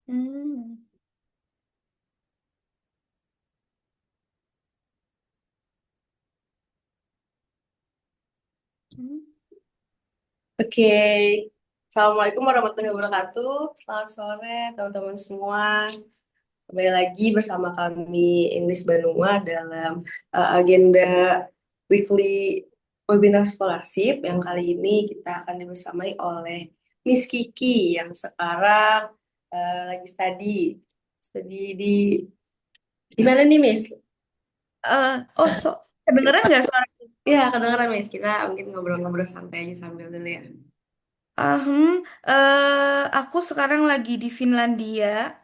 Hmm. Hmm. Oke, Assalamualaikum warahmatullahi wabarakatuh. Selamat sore teman-teman semua. Kembali lagi bersama kami English Banua dalam agenda weekly webinar scholarship yang kali ini kita akan dibersamai oleh Miss Kiki yang sekarang lagi studi di mana nih Miss? So, kedengeran nggak suara? Ya, kedengeran Miss. Kita mungkin ngobrol-ngobrol santai aja sambil dulu ya. Aku sekarang lagi di Finlandia.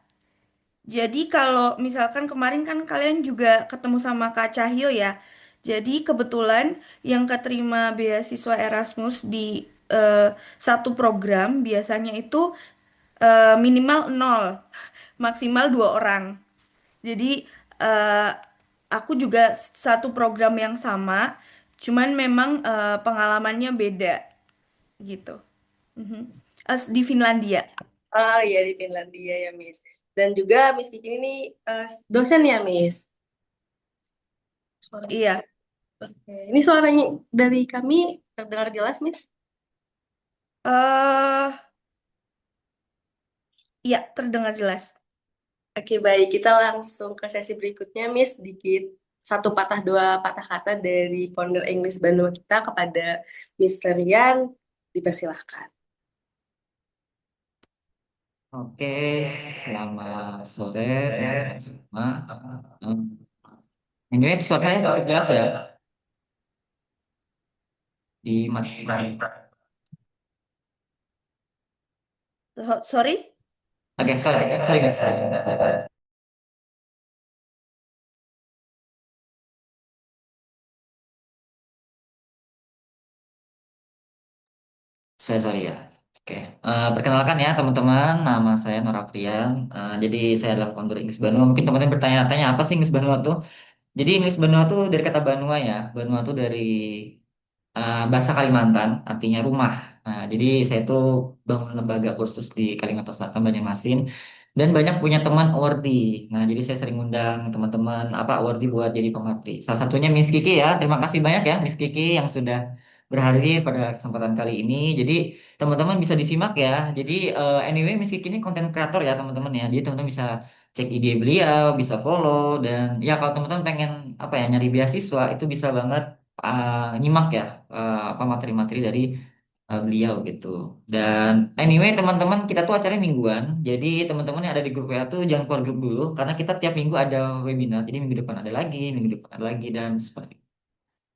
Jadi kalau misalkan kemarin kan kalian juga ketemu sama Kak Cahyo ya. Jadi kebetulan yang keterima beasiswa Erasmus di eh, satu program biasanya itu minimal nol, maksimal dua orang. Jadi eh, aku juga satu program yang sama, cuman memang pengalamannya beda gitu. Mhm. Di Finlandia. Oh iya di Finlandia ya Miss. Dan juga Miss Kiki ini dosen ya Miss. Suara. Iya. Oke. Ini suaranya dari kami terdengar jelas Miss. eh iya, terdengar jelas. Oke baik kita langsung ke sesi berikutnya Miss. Sedikit satu patah dua patah kata dari founder English Bandung kita kepada Mister Rian. Dipersilahkan. Oke, selamat sore teman-teman semua. Hmm, Ini suara saya cukup jelas ya di mati. Sorry? Oke, sorry, sorry guys. Saya sorry ya. Oke, perkenalkan ya teman-teman, nama saya Noraprian. Jadi saya adalah founder Inggris Banua. Mungkin teman-teman bertanya-tanya apa sih Inggris Banua tuh? Jadi Inggris Banua tuh dari kata Banua ya. Banua tuh dari bahasa Kalimantan, artinya rumah. Nah, jadi saya tuh bangun lembaga kursus di Kalimantan Selatan Banjarmasin dan banyak punya teman awardee. Nah, jadi saya sering undang teman-teman apa awardee buat jadi pemateri. Salah satunya Miss Kiki ya. Terima kasih banyak ya Miss Kiki yang sudah berhadir pada kesempatan kali ini. Jadi teman-teman bisa disimak ya. Jadi anyway Miss Kiki ini konten kreator ya teman-teman ya. Jadi teman-teman bisa cek IG beliau, bisa follow dan ya kalau teman-teman pengen apa ya nyari beasiswa itu bisa banget nyimak ya apa materi-materi dari beliau gitu. Dan anyway teman-teman kita tuh acaranya mingguan. Jadi teman-teman yang ada di grup WA tuh jangan keluar grup dulu karena kita tiap minggu ada webinar. Jadi minggu depan ada lagi, minggu depan ada lagi dan seperti itu.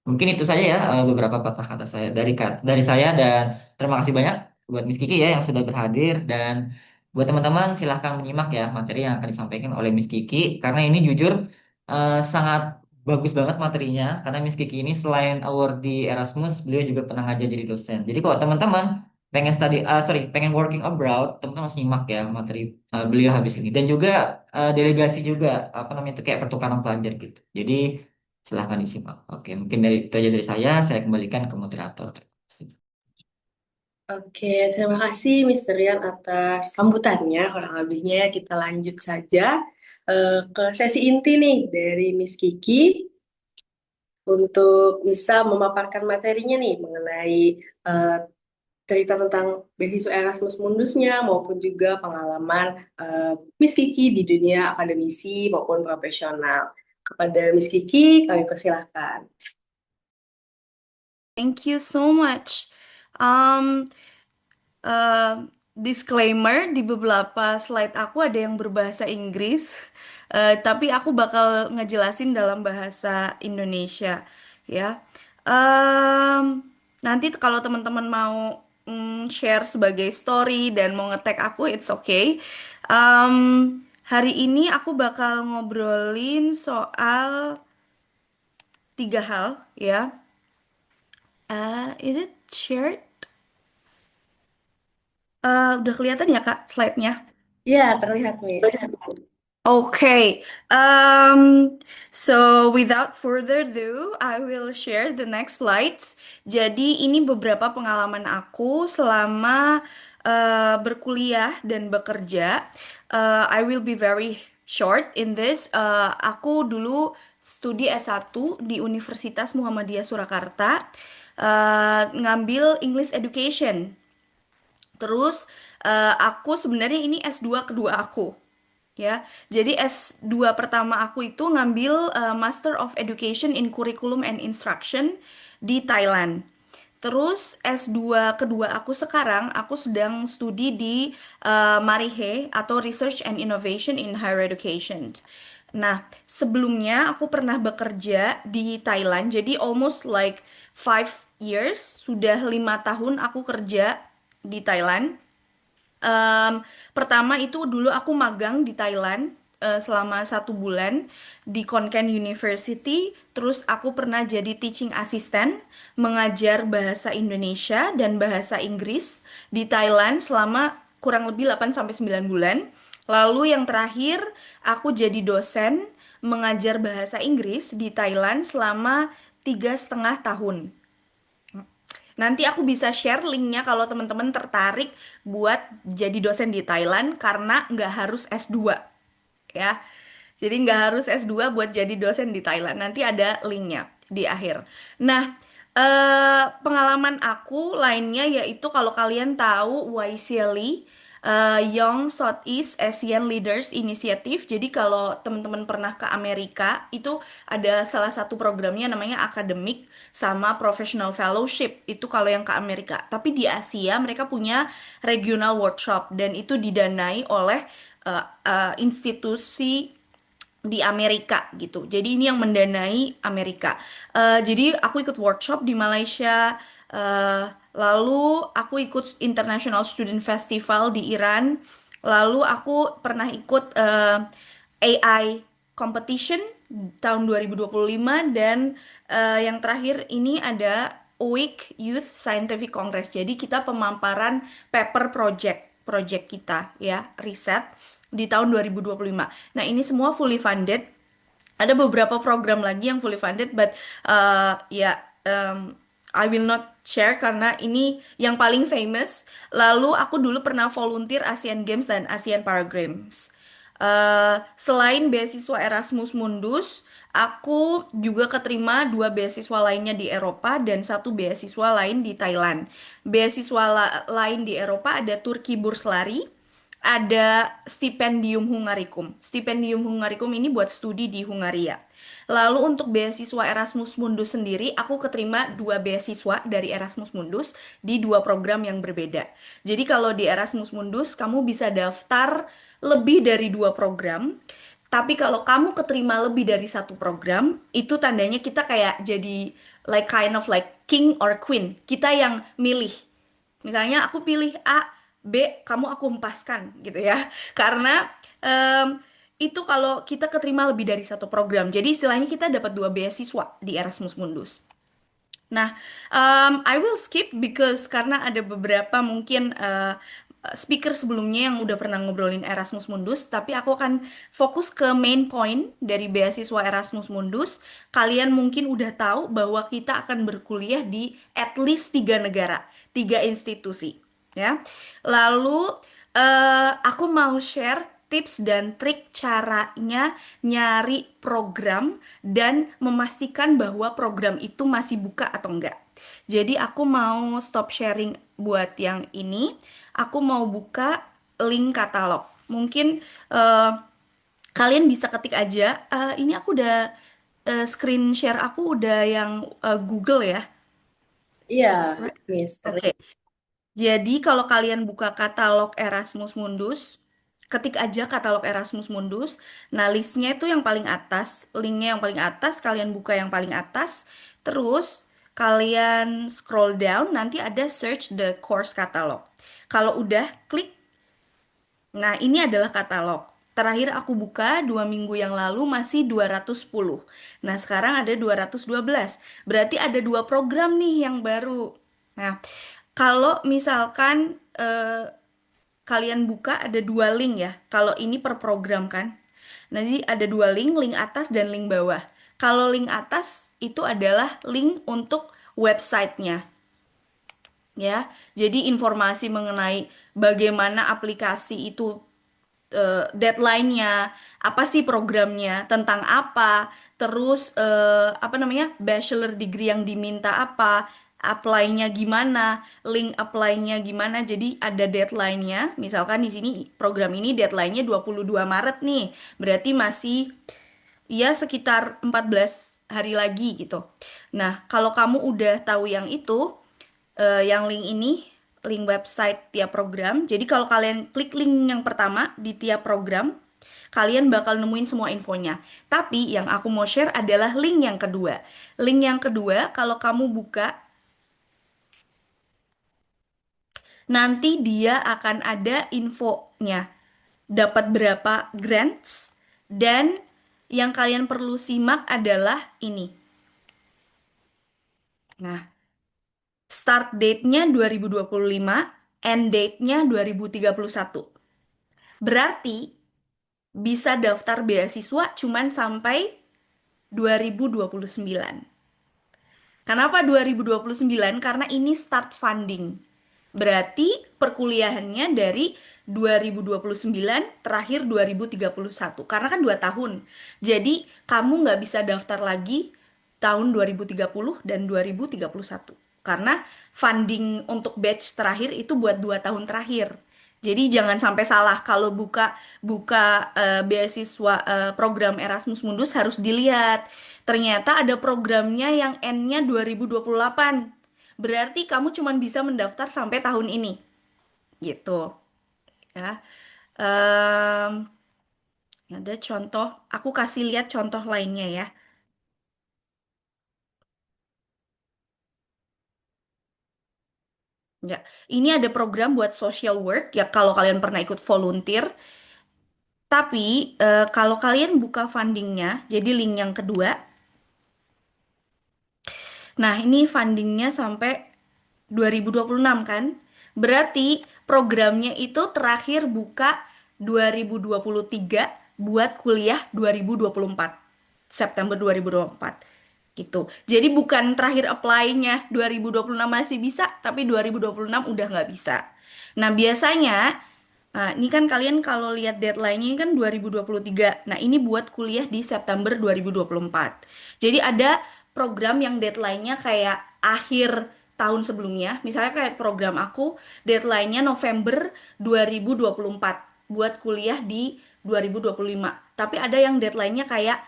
Mungkin itu saja ya beberapa patah kata saya dari saya dan terima kasih banyak buat Miss Kiki ya yang sudah berhadir dan buat teman-teman silahkan menyimak ya materi yang akan disampaikan oleh Miss Kiki karena ini jujur sangat bagus banget materinya karena Miss Kiki ini selain award di Erasmus beliau juga pernah ngajar jadi dosen. Jadi kalau teman-teman pengen pengen working abroad teman-teman harus nyimak ya materi beliau habis ini dan juga delegasi juga apa namanya itu kayak pertukaran pelajar gitu. Jadi silahkan disimak. Oke, mungkin dari itu aja dari saya kembalikan ke moderator. Terima kasih. Oke, terima kasih Mister Rian atas sambutannya. Kurang lebihnya ya kita lanjut saja ke sesi inti nih dari Miss Kiki untuk bisa memaparkan materinya nih mengenai eh, cerita tentang beasiswa Erasmus Mundusnya maupun juga pengalaman Miss Kiki di dunia akademisi maupun profesional. Kepada Miss Kiki, kami persilahkan. Thank you so much. Um, eh, Disclaimer di beberapa slide aku ada yang berbahasa Inggris, tapi aku bakal ngejelasin dalam bahasa Indonesia, ya. Nanti kalau teman-teman mau share sebagai story dan mau nge-tag aku, it's okay. Hari ini aku bakal ngobrolin soal tiga hal, ya. Is it shared? Udah kelihatan ya Kak slide-nya? Ya, terlihat Miss. Okay. So without further ado, I will share the next slides. Jadi ini beberapa pengalaman aku selama berkuliah dan bekerja, I will be very short in this. Aku dulu studi S1 di Universitas Muhammadiyah Surakarta, ngambil English Education. Terus aku sebenarnya ini S2 kedua aku. Ya, jadi S2 pertama aku itu ngambil Master of Education in Curriculum and Instruction di Thailand. Terus S2 kedua aku sekarang, aku sedang studi di Marihe atau Research and Innovation in Higher Education. Nah, sebelumnya aku pernah bekerja di Thailand, jadi almost like 5 years, sudah 5 tahun aku kerja di Thailand. Em, Pertama itu dulu aku magang di Thailand selama 1 bulan di Konkan University. Terus aku pernah jadi teaching assistant mengajar bahasa Indonesia dan bahasa Inggris di Thailand selama kurang lebih 8 sampai 9 bulan. Lalu yang terakhir aku jadi dosen mengajar bahasa Inggris di Thailand selama 3,5 tahun. Nanti aku bisa share linknya kalau teman-teman tertarik buat jadi dosen di Thailand karena nggak harus S2 ya. Jadi nggak harus S2 buat jadi dosen di Thailand. Nanti ada linknya di akhir. Nah, pengalaman aku lainnya yaitu kalau kalian tahu YSEALI, Young Southeast Asian Leaders Initiative. Jadi kalau teman-teman pernah ke Amerika, itu ada salah satu programnya namanya akademik sama professional fellowship. Itu kalau yang ke Amerika. Tapi di Asia mereka punya regional workshop dan itu didanai oleh institusi di Amerika gitu. Jadi ini yang mendanai Amerika. Jadi aku ikut workshop di Malaysia. Lalu aku ikut International Student Festival di Iran. Lalu aku pernah ikut AI competition tahun 2025 dan yang terakhir ini ada UIC Youth Scientific Congress. Jadi kita pemaparan paper project kita ya, riset di tahun 2025. Nah, ini semua fully funded. Ada beberapa program lagi yang fully funded, but ya I will not share karena ini yang paling famous. Lalu aku dulu pernah volunteer Asian Games dan Asian Para Games. Selain beasiswa Erasmus Mundus, aku juga keterima 2 beasiswa lainnya di Eropa dan 1 beasiswa lain di Thailand. Beasiswa lain di Eropa ada Turki Burs Lari, ada Stipendium Hungarikum. Stipendium Hungarikum ini buat studi di Hungaria. Lalu untuk beasiswa Erasmus Mundus sendiri, aku keterima 2 beasiswa dari Erasmus Mundus di 2 program yang berbeda. Jadi kalau di Erasmus Mundus, kamu bisa daftar lebih dari 2 program. Tapi kalau kamu keterima lebih dari 1 program, itu tandanya kita kayak jadi like kind of like king or queen. Kita yang milih. Misalnya aku pilih A, B, kamu aku empaskan gitu ya. Karena itu kalau kita keterima lebih dari 1 program. Jadi istilahnya kita dapat 2 beasiswa di Erasmus Mundus. Nah, I will skip because karena ada beberapa mungkin speaker sebelumnya yang udah pernah ngobrolin Erasmus Mundus, tapi aku akan fokus ke main point dari beasiswa Erasmus Mundus. Kalian mungkin udah tahu bahwa kita akan berkuliah di at least 3 negara, 3 institusi, ya. Lalu aku mau share tips dan trik caranya nyari program dan memastikan bahwa program itu masih buka atau enggak. Jadi aku mau stop sharing buat yang ini. Aku mau buka link katalog. Mungkin eh, kalian bisa ketik aja. Ini aku udah screen share aku udah yang Google ya. Iya, Right? Mister. Oke. Jadi kalau kalian buka katalog Erasmus Mundus, ketik aja katalog Erasmus Mundus. Nah, listnya itu yang paling atas, linknya yang paling atas, kalian buka yang paling atas. Terus kalian scroll down, nanti ada search the course catalog. Kalau udah klik, nah ini adalah katalog. Terakhir aku buka 2 minggu yang lalu masih 210. Nah, sekarang ada 212. Berarti ada 2 program nih yang baru. Nah, kalau misalkan kalian buka ada 2 link ya. Kalau ini per program kan. Nanti ada 2 link, link atas dan link bawah. Kalau link atas itu adalah link untuk websitenya. ya. Jadi informasi mengenai bagaimana aplikasi itu, deadline-nya, apa sih programnya, tentang apa, terus apa namanya, bachelor degree yang diminta apa, apply-nya gimana, link apply-nya gimana. Jadi ada deadline-nya. Misalkan di sini program ini deadline-nya 22 Maret nih. Berarti masih ya sekitar 14 hari lagi gitu. Nah, kalau kamu udah tahu yang itu, yang link ini, link website tiap program. Jadi kalau kalian klik link yang pertama di tiap program, kalian bakal nemuin semua infonya. Tapi yang aku mau share adalah link yang kedua. Link yang kedua, kalau kamu buka, nanti dia akan ada infonya. Dapat berapa grants, dan yang kalian perlu simak adalah ini. Nah, start date-nya 2025, end date-nya 2031. Berarti bisa daftar beasiswa cuman sampai 2029. Kenapa 2029? Karena ini start funding. Berarti perkuliahannya dari 2029 terakhir 2031. Karena kan 2 tahun. Jadi kamu nggak bisa daftar lagi tahun 2030 dan 2031. Karena funding untuk batch terakhir itu buat 2 tahun terakhir. Jadi jangan sampai salah kalau buka buka beasiswa, program Erasmus Mundus harus dilihat. Ternyata ada programnya yang N-nya 2028. Berarti kamu cuma bisa mendaftar sampai tahun ini. Gitu ya. Em, ada contoh, aku kasih lihat contoh lainnya ya. Ya, ini ada program buat social work ya kalau kalian pernah ikut volunteer. Tapi kalau kalian buka fundingnya, jadi link yang kedua. Nah, ini fundingnya sampai 2026 kan? Berarti programnya itu terakhir buka 2023 buat kuliah 2024. September 2024 gitu. Jadi bukan terakhir apply-nya 2026 masih bisa, tapi 2026 udah nggak bisa. Nah, biasanya, nah, ini kan kalian kalau lihat deadline-nya ini kan 2023. Nah, ini buat kuliah di September 2024. Jadi ada program yang deadline-nya kayak akhir tahun sebelumnya. Misalnya kayak program aku, deadline-nya November 2024 buat kuliah di 2025. Tapi ada yang deadline-nya kayak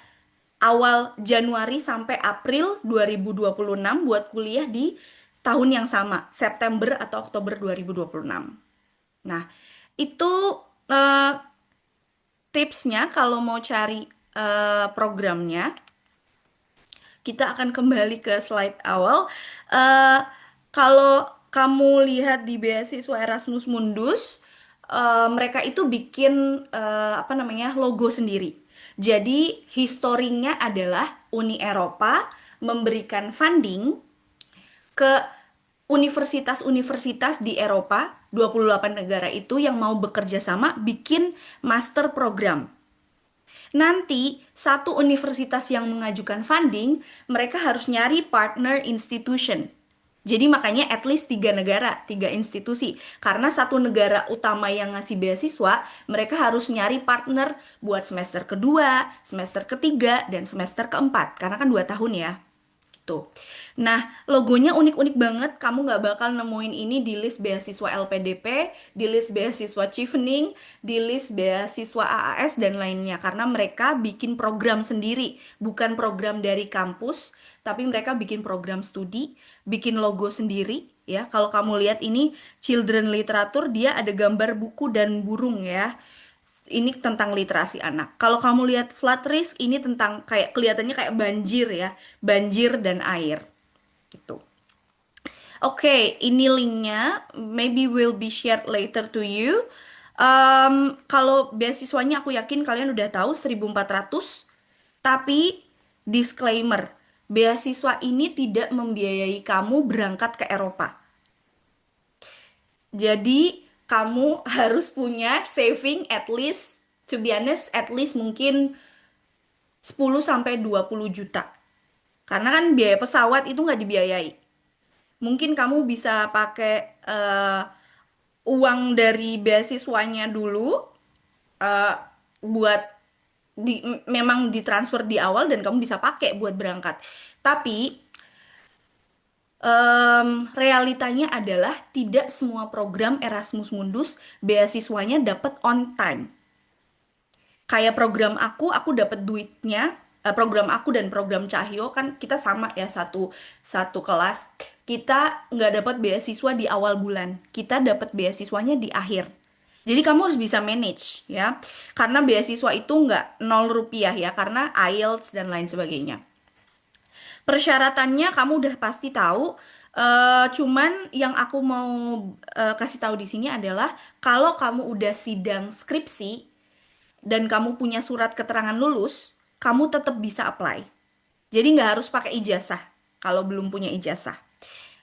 awal Januari sampai April 2026 buat kuliah di tahun yang sama, September atau Oktober 2026. Nah, itu eh, tipsnya kalau mau cari programnya. Kita akan kembali ke slide awal. Eh, Kalau kamu lihat di beasiswa Erasmus Mundus, mereka itu bikin apa namanya, logo sendiri. Jadi historinya adalah Uni Eropa memberikan funding ke universitas-universitas di Eropa, 28 negara itu yang mau bekerja sama bikin master program. Nanti, satu universitas yang mengajukan funding, mereka harus nyari partner institution. Jadi makanya at least 3 negara, 3 institusi. Karena satu negara utama yang ngasih beasiswa, mereka harus nyari partner buat semester kedua, semester ketiga, dan semester keempat. Karena kan 2 tahun ya. Tuh. Nah, logonya unik-unik banget. Kamu nggak bakal nemuin ini di list beasiswa LPDP, di list beasiswa Chevening, di list beasiswa AAS, dan lainnya. Karena mereka bikin program sendiri, bukan program dari kampus, tapi mereka bikin program studi, bikin logo sendiri. Ya, kalau kamu lihat ini children literatur, dia ada gambar buku dan burung ya. Ini tentang literasi anak. Kalau kamu lihat flood risk, ini tentang kayak kelihatannya kayak banjir ya, banjir dan air gitu. Oke, ini linknya. Maybe will be shared later to you. Kalau beasiswanya aku yakin kalian udah tahu 1.400. Tapi disclaimer, beasiswa ini tidak membiayai kamu berangkat ke Eropa. Jadi kamu harus punya saving at least, to be honest, at least mungkin 10 sampai 20 juta. Karena kan biaya pesawat itu nggak dibiayai. Mungkin kamu bisa pakai uang dari beasiswanya dulu eh, buat memang ditransfer di awal dan kamu bisa pakai buat berangkat. Tapi realitanya adalah tidak semua program Erasmus Mundus beasiswanya dapat on time. Kayak program aku dapat duitnya. Program aku dan program Cahyo kan kita sama ya, satu satu kelas. Kita nggak dapat beasiswa di awal bulan. Kita dapat beasiswanya di akhir. Jadi kamu harus bisa manage ya. Karena beasiswa itu nggak 0 rupiah ya, karena IELTS dan lain sebagainya. Persyaratannya kamu udah pasti tahu. Cuman yang aku mau kasih tahu di sini adalah kalau kamu udah sidang skripsi dan kamu punya surat keterangan lulus, kamu tetap bisa apply. Jadi nggak harus pakai ijazah kalau belum punya ijazah.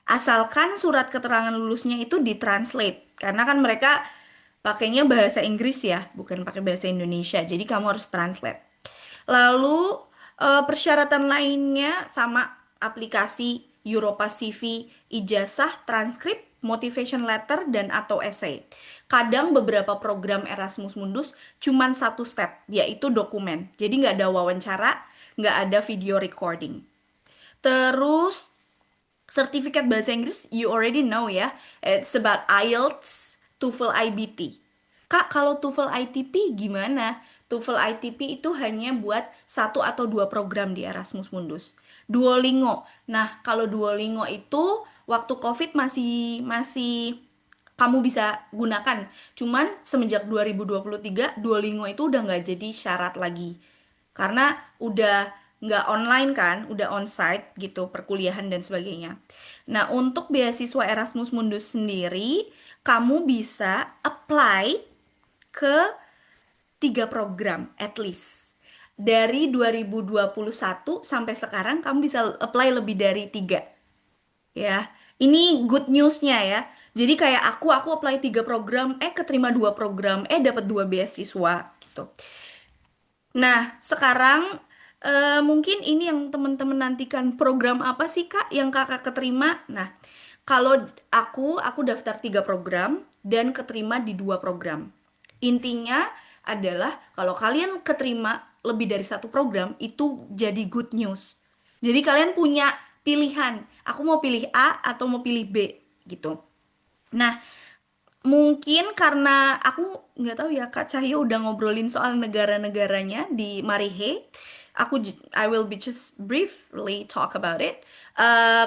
Asalkan surat keterangan lulusnya itu ditranslate, karena kan mereka pakainya bahasa Inggris ya, bukan pakai bahasa Indonesia. Jadi kamu harus translate. Lalu persyaratan lainnya sama, aplikasi Europa CV, ijazah, transkrip, motivation letter, dan atau essay. Kadang beberapa program Erasmus Mundus cuman satu step, yaitu dokumen. Jadi nggak ada wawancara, nggak ada video recording. Terus sertifikat bahasa Inggris, you already know ya. It's about IELTS, TOEFL IBT. Kak, kalau TOEFL ITP gimana? TOEFL ITP itu hanya buat satu atau dua program di Erasmus Mundus. Duolingo. Nah, kalau Duolingo itu waktu COVID masih masih kamu bisa gunakan. Cuman semenjak 2023, Duolingo itu udah nggak jadi syarat lagi. Karena udah nggak online kan, udah onsite gitu, perkuliahan dan sebagainya. Nah, untuk beasiswa Erasmus Mundus sendiri, kamu bisa apply ke 3 program at least. Dari 2021 sampai sekarang kamu bisa apply lebih dari 3 ya. Ini good newsnya ya. Jadi kayak aku apply 3 program, keterima 2 program, dapat 2 beasiswa gitu. Nah, sekarang mungkin ini yang teman-teman nantikan, program apa sih Kak yang Kakak keterima? Nah, kalau aku daftar 3 program dan keterima di 2 program. Intinya adalah kalau kalian keterima lebih dari 1 program itu jadi good news. Jadi kalian punya pilihan, aku mau pilih A atau mau pilih B gitu. Nah, mungkin karena aku nggak tahu ya, Kak Cahyo udah ngobrolin soal negara-negaranya di Marihe. I will be just briefly talk about it.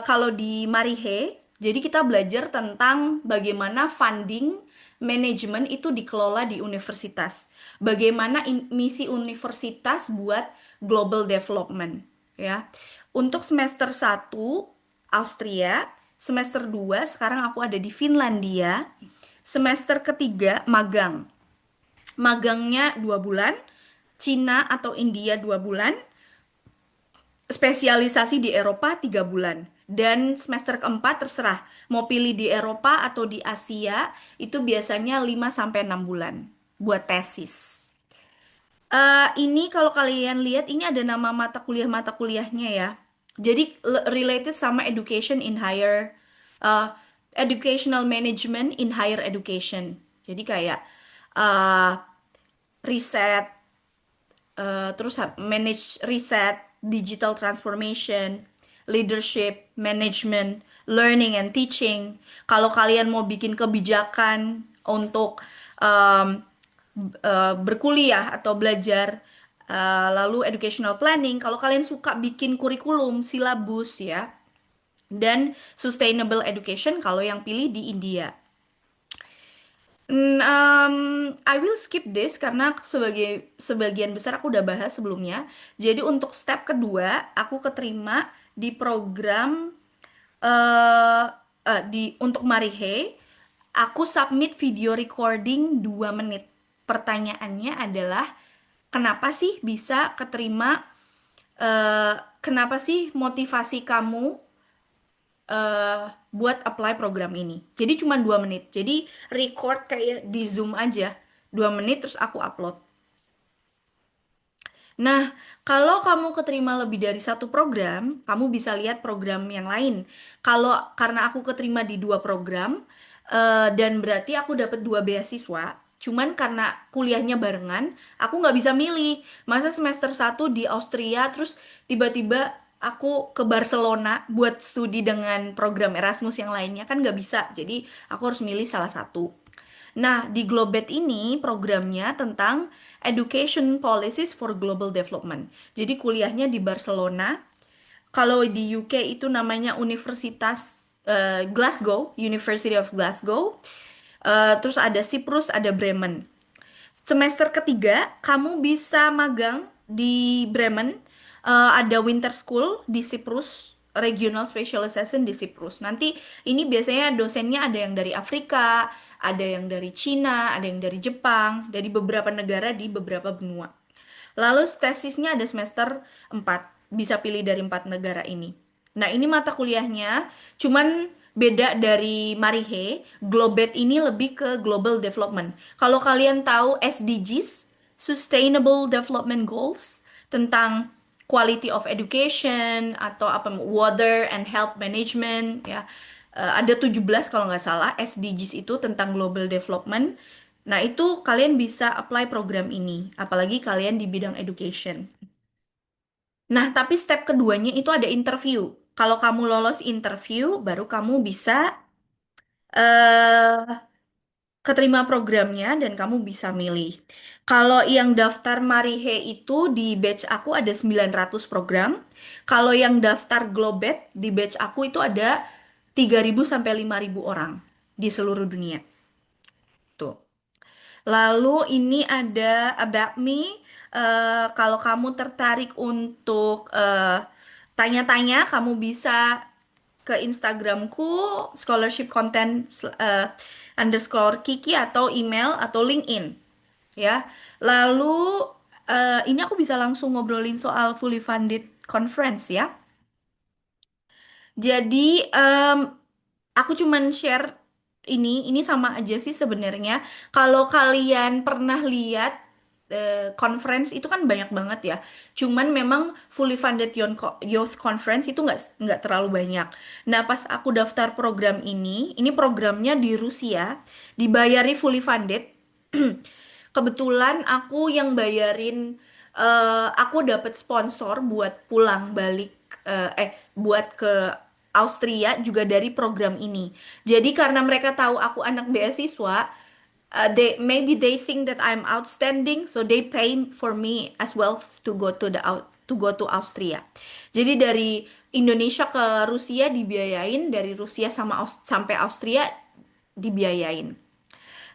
Kalau di Marihe, jadi kita belajar tentang bagaimana funding manajemen itu dikelola di universitas. Bagaimana misi universitas buat global development ya. Untuk semester 1 Austria, semester 2 sekarang aku ada di Finlandia. Semester ketiga magang. Magangnya 2 bulan. Cina atau India 2 bulan. Spesialisasi di Eropa 3 bulan. Dan semester keempat terserah. Mau pilih di Eropa atau di Asia, itu biasanya 5 sampai 6 bulan. Buat tesis. Ini kalau kalian lihat, ini ada nama mata kuliahnya ya. Jadi related sama uh, educational management in higher education. Jadi kayak uh, riset, terus manage riset, digital transformation, leadership, management, learning and teaching. Kalau kalian mau bikin kebijakan untuk um, berkuliah atau belajar, lalu educational planning, kalau kalian suka bikin kurikulum, silabus ya, dan sustainable education kalau yang pilih di India. I will skip this karena sebagian besar aku udah bahas sebelumnya. Jadi untuk step kedua, aku keterima di program eh untuk Marihe. Aku submit video recording 2 menit. Pertanyaannya adalah kenapa sih bisa keterima? Kenapa sih motivasi kamu eh buat apply program ini? Jadi cuma 2 menit. Jadi record kayak di Zoom aja, 2 menit terus aku upload. Nah, kalau kamu keterima lebih dari satu program, kamu bisa lihat program yang lain. Kalau karena aku keterima di dua program, dan berarti aku dapat dua beasiswa, cuman karena kuliahnya barengan, aku nggak bisa milih. Masa semester satu di Austria, terus tiba-tiba aku ke Barcelona buat studi dengan program Erasmus yang lainnya, kan nggak bisa. Jadi aku harus milih salah satu. Nah, di Globet ini programnya tentang Education Policies for Global Development. Jadi kuliahnya di Barcelona. Kalau di UK itu namanya Universitas Glasgow, University of Glasgow. Terus ada Cyprus, ada Bremen. Semester ketiga, kamu bisa magang di Bremen. Ada winter school di Cyprus, regional specialization di Cyprus. Nanti ini biasanya dosennya ada yang dari Afrika, ada yang dari Cina, ada yang dari Jepang, dari beberapa negara di beberapa benua. Lalu tesisnya ada semester 4, bisa pilih dari 4 negara ini. Nah, ini mata kuliahnya, cuman beda dari Marihe, Globet ini lebih ke global development. Kalau kalian tahu SDGs, Sustainable Development Goals, tentang quality of education atau apa water and health management ya. Ada 17 kalau nggak salah SDGs itu tentang global development. Nah, itu kalian bisa apply program ini, apalagi kalian di bidang education. Nah, tapi step keduanya itu ada interview. Kalau kamu lolos interview, baru kamu bisa eh keterima programnya dan kamu bisa milih. Kalau yang daftar Marihe itu di batch aku ada 900 program. Kalau yang daftar Globet di batch aku itu ada 3.000 sampai 5.000 orang di seluruh dunia. Tuh. Lalu ini ada About Me. Kalau kamu tertarik untuk tanya-tanya, kamu bisa ke Instagramku scholarship content underscore Kiki atau email atau LinkedIn ya. Lalu ini aku bisa langsung ngobrolin soal fully funded conference ya. Jadi aku cuman share ini sama aja sih sebenarnya. Kalau kalian pernah lihat conference itu kan banyak banget ya. Cuman memang fully funded youth conference itu nggak terlalu banyak. Nah, pas aku daftar program ini programnya di Rusia, dibayari fully funded. Kebetulan aku yang bayarin, aku dapat sponsor buat pulang balik, buat ke Austria juga dari program ini. Jadi karena mereka tahu aku anak beasiswa, maybe they think that I'm outstanding, so they pay for me as well to go to to go to Austria. Jadi dari Indonesia ke Rusia dibiayain, dari Rusia sampai Austria dibiayain.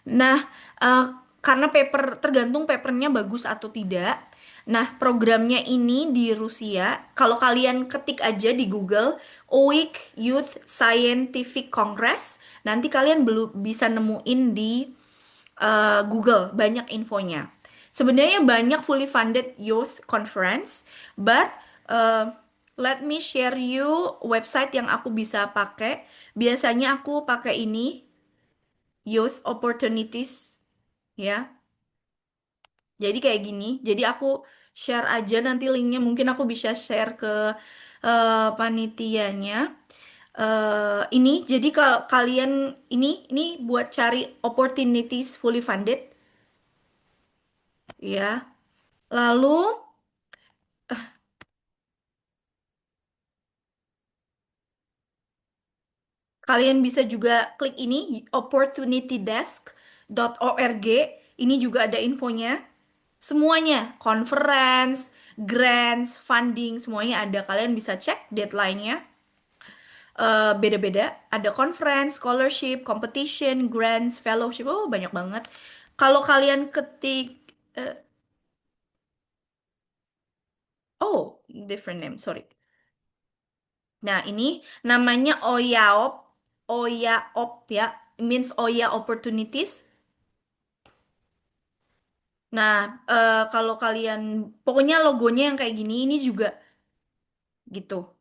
Nah, eh, karena tergantung papernya bagus atau tidak. Nah, programnya ini di Rusia, kalau kalian ketik aja di Google OIC Youth Scientific Congress, nanti kalian belum bisa nemuin di Google banyak infonya. Sebenarnya banyak fully funded youth conference, but let me share you website yang aku bisa pakai. Biasanya aku pakai ini, Youth Opportunities ya. Jadi kayak gini. Jadi aku share aja nanti linknya. Mungkin aku bisa share ke panitianya. Ini jadi kalau kalian ini buat cari opportunities fully funded ya. Lalu kalian bisa juga klik ini opportunitydesk.org. Ini juga ada infonya. Semuanya, conference, grants, funding, semuanya ada. Kalian bisa cek deadline-nya. Beda-beda. Ada conference, scholarship, competition, grants, fellowship. Oh, banyak banget. Kalau kalian ketik, eh, oh, different name, sorry. Nah, ini namanya OYAOP. OYAOP ya, means Oya Opportunities. Nah, kalau kalian, pokoknya logonya yang kayak gini, ini juga gitu.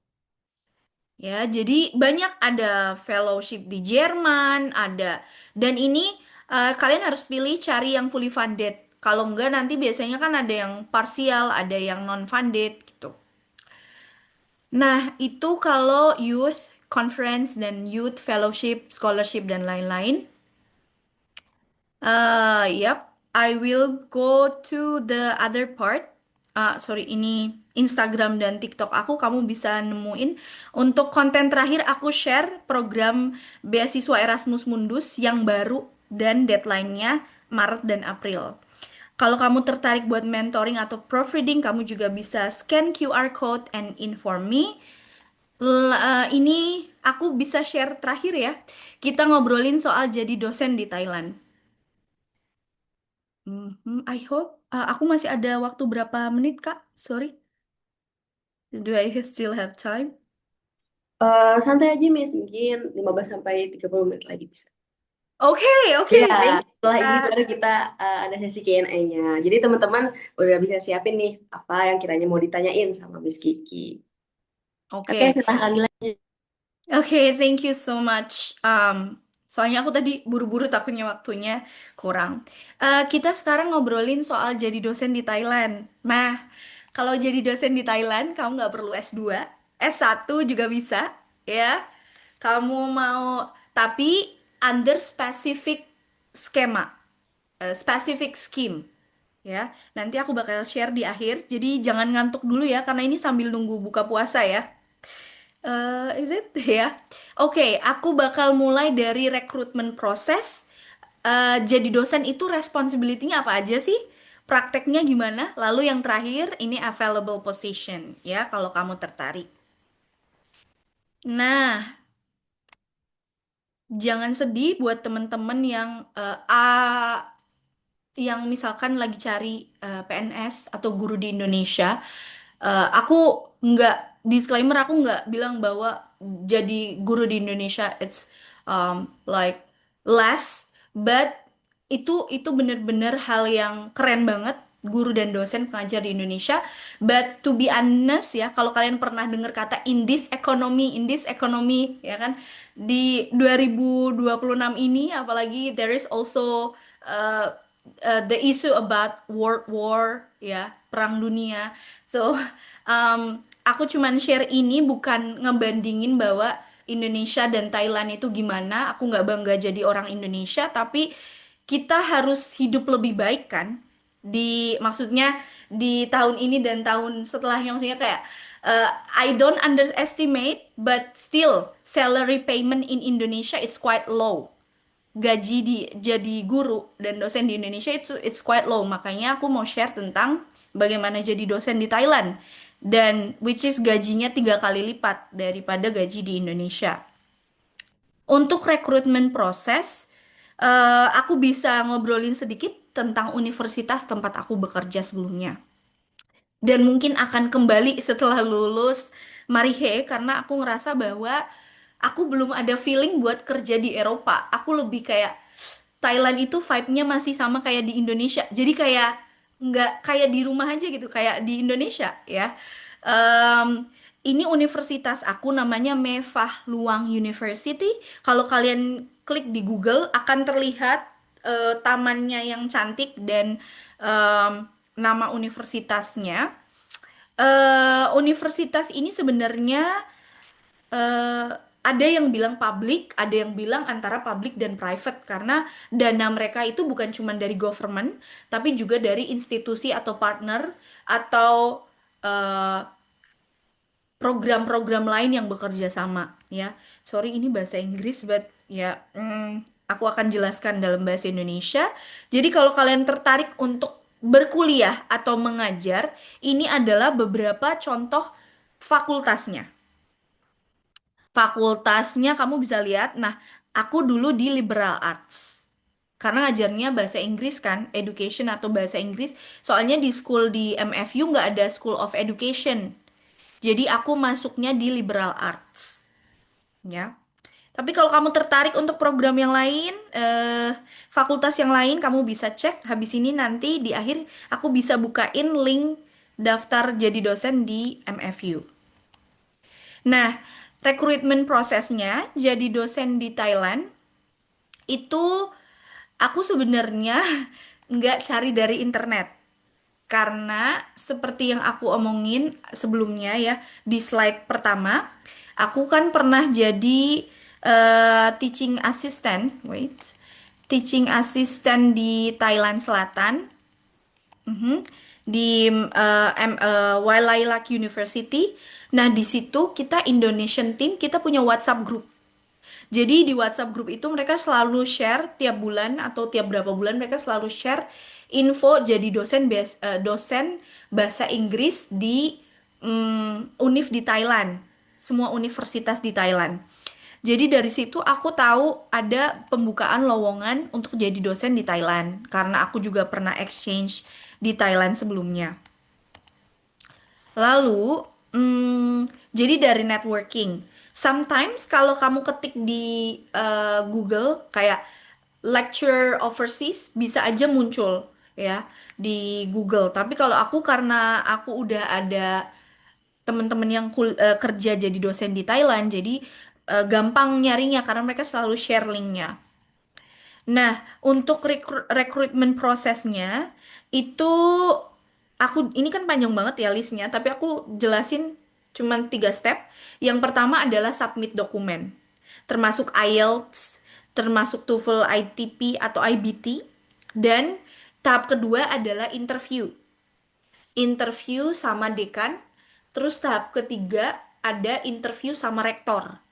Ya, jadi banyak ada fellowship di Jerman, ada. Dan ini kalian harus pilih cari yang fully funded. Kalau enggak nanti biasanya kan ada yang parsial, ada yang non-funded gitu. Nah, itu kalau youth conference dan youth fellowship, scholarship dan lain-lain. Yep, I will go to the other part. Sorry, ini Instagram dan TikTok aku, kamu bisa nemuin. Untuk konten terakhir, aku share program beasiswa Erasmus Mundus yang baru dan deadline-nya Maret dan April. Kalau kamu tertarik buat mentoring atau proofreading, kamu juga bisa scan QR code and inform me. Ini aku bisa share terakhir ya. Kita ngobrolin soal jadi dosen di Thailand. I hope. Aku masih ada waktu berapa menit, Kak? Sorry. Do I still have time? Santai aja, Miss. Mungkin 15 sampai 30 menit lagi bisa. Oke, Ya, oke. Thank you, setelah ini Kak. baru kita ada sesi Q&A-nya. Jadi teman-teman udah bisa siapin nih apa yang kiranya mau ditanyain sama Miss Kiki. Oke, Oke. silahkan dilanjut. Oke, thank you so much. Soalnya aku tadi buru-buru takutnya waktunya kurang. Kita sekarang ngobrolin soal jadi dosen di Thailand. Nah, kalau jadi dosen di Thailand, kamu nggak perlu S2, S1 juga bisa, ya. Kamu mau, tapi under specific skema, specific scheme, ya. Nanti aku bakal share di akhir, jadi jangan ngantuk dulu ya, karena ini sambil nunggu buka puasa ya. Is it ya? Oke, aku bakal mulai dari rekrutmen proses. Jadi dosen itu responsibility-nya apa aja sih? Prakteknya gimana? Lalu yang terakhir ini available position ya kalau kamu tertarik. Nah, jangan sedih buat temen-temen yang misalkan lagi cari PNS atau guru di Indonesia. Aku nggak disclaimer, aku nggak bilang bahwa jadi guru di Indonesia it's like less, but itu bener-bener hal yang keren banget, guru dan dosen pengajar di Indonesia. But to be honest ya, kalau kalian pernah dengar kata in this economy ya kan, di 2026 ini apalagi there is also uh, the issue about world war ya, perang dunia. So aku cuman share ini bukan ngebandingin bahwa Indonesia dan Thailand itu gimana. Aku nggak bangga jadi orang Indonesia, tapi kita harus hidup lebih baik kan. Maksudnya di tahun ini dan tahun setelahnya, maksudnya kayak I don't underestimate, but still salary payment in Indonesia it's quite low. Gaji jadi guru dan dosen di Indonesia itu it's quite low. Makanya aku mau share tentang bagaimana jadi dosen di Thailand, dan which is gajinya 3 kali lipat daripada gaji di Indonesia. Untuk rekrutmen proses, aku bisa ngobrolin sedikit tentang universitas tempat aku bekerja sebelumnya. Dan mungkin akan kembali setelah lulus Marihe, karena aku ngerasa bahwa aku belum ada feeling buat kerja di Eropa. Aku lebih kayak Thailand itu vibe-nya masih sama kayak di Indonesia. Jadi kayak nggak kayak di rumah aja gitu, kayak di Indonesia ya. Em, ini universitas aku namanya Mevah Luang University. Kalau kalian klik di Google akan terlihat tamannya yang cantik dan em, nama universitasnya. Universitas ini sebenarnya eh, ada yang bilang public, ada yang bilang antara public dan private, karena dana mereka itu bukan cuma dari government, tapi juga dari institusi atau partner atau eh, program-program lain yang bekerja sama ya. Sorry ini bahasa Inggris, but ya aku akan jelaskan dalam bahasa Indonesia. Jadi kalau kalian tertarik untuk berkuliah atau mengajar, ini adalah beberapa contoh fakultasnya. Fakultasnya kamu bisa lihat. Nah, aku dulu di liberal arts. Karena ngajarnya bahasa Inggris kan, education atau bahasa Inggris. Soalnya di school di MFU nggak ada School of Education. Jadi aku masuknya di liberal arts, ya. Tapi kalau kamu tertarik untuk program yang lain, fakultas yang lain, kamu bisa cek. Habis ini nanti di akhir aku bisa bukain link daftar jadi dosen di MFU. Nah, rekrutmen prosesnya jadi dosen di Thailand itu aku sebenarnya nggak cari dari internet. Karena seperti yang aku omongin sebelumnya ya, di slide pertama, aku kan pernah jadi teaching assistant, teaching assistant di Thailand Selatan. Mhm. Di Wailalak University. Nah, di situ kita Indonesian team, kita punya WhatsApp group. Jadi di WhatsApp group itu mereka selalu share tiap bulan atau tiap berapa bulan mereka selalu share info jadi dosen bahasa Inggris di univ di Thailand. Semua universitas di Thailand. Jadi dari situ aku tahu ada pembukaan lowongan untuk jadi dosen di Thailand karena aku juga pernah exchange di Thailand sebelumnya. Lalu, jadi dari networking. Sometimes kalau kamu ketik di Google kayak lecture overseas bisa aja muncul ya di Google. Tapi kalau aku karena aku udah ada teman-teman yang kerja jadi dosen di Thailand, jadi gampang nyarinya karena mereka selalu share linknya. Nah, untuk rekrutmen prosesnya itu ini kan panjang banget ya listnya, tapi aku jelasin cuman 3 step. Yang pertama adalah submit dokumen, termasuk IELTS, termasuk TOEFL ITP atau IBT, dan tahap kedua adalah interview. Interview sama dekan, terus tahap ketiga ada interview sama rektor.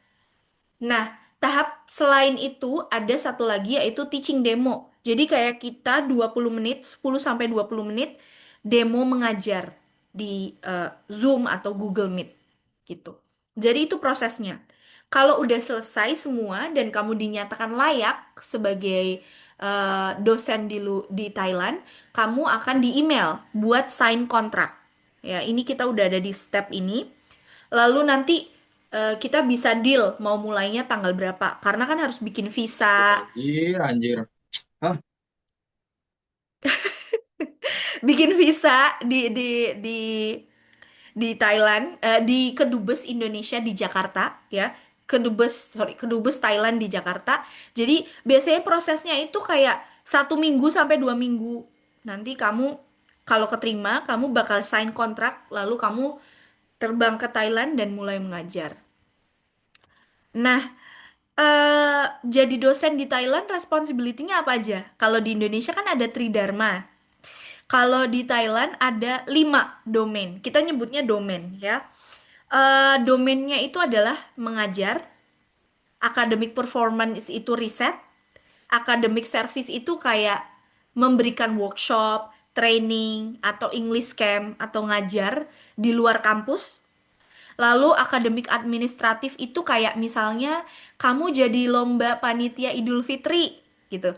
Nah, tahap selain itu ada satu lagi yaitu teaching demo. Jadi kayak kita 20 menit, 10 sampai 20 menit demo mengajar di Zoom atau Google Meet gitu. Jadi itu prosesnya. Kalau udah selesai semua dan kamu dinyatakan layak sebagai dosen di Thailand, kamu akan di-email buat sign kontrak. Ya, ini kita udah ada di step ini. Lalu nanti kita bisa deal mau mulainya tanggal berapa. Karena kan harus bikin visa, Anjir, anjir. Hah? bikin visa di Thailand, di Kedubes Indonesia di Jakarta ya. Kedubes Thailand di Jakarta. Jadi biasanya prosesnya itu kayak 1 minggu sampai 2 minggu. Nanti kamu kalau keterima, kamu bakal sign kontrak, lalu kamu terbang ke Thailand dan mulai mengajar. Nah, jadi dosen di Thailand responsibility-nya apa aja? Kalau di Indonesia kan ada Tridharma. Kalau di Thailand ada 5 domain. Kita nyebutnya domain ya. Domainnya itu adalah mengajar, academic performance itu riset, academic service itu kayak memberikan workshop, training, atau English camp, atau ngajar di luar kampus. Lalu akademik administratif itu kayak misalnya kamu jadi lomba panitia Idul Fitri gitu.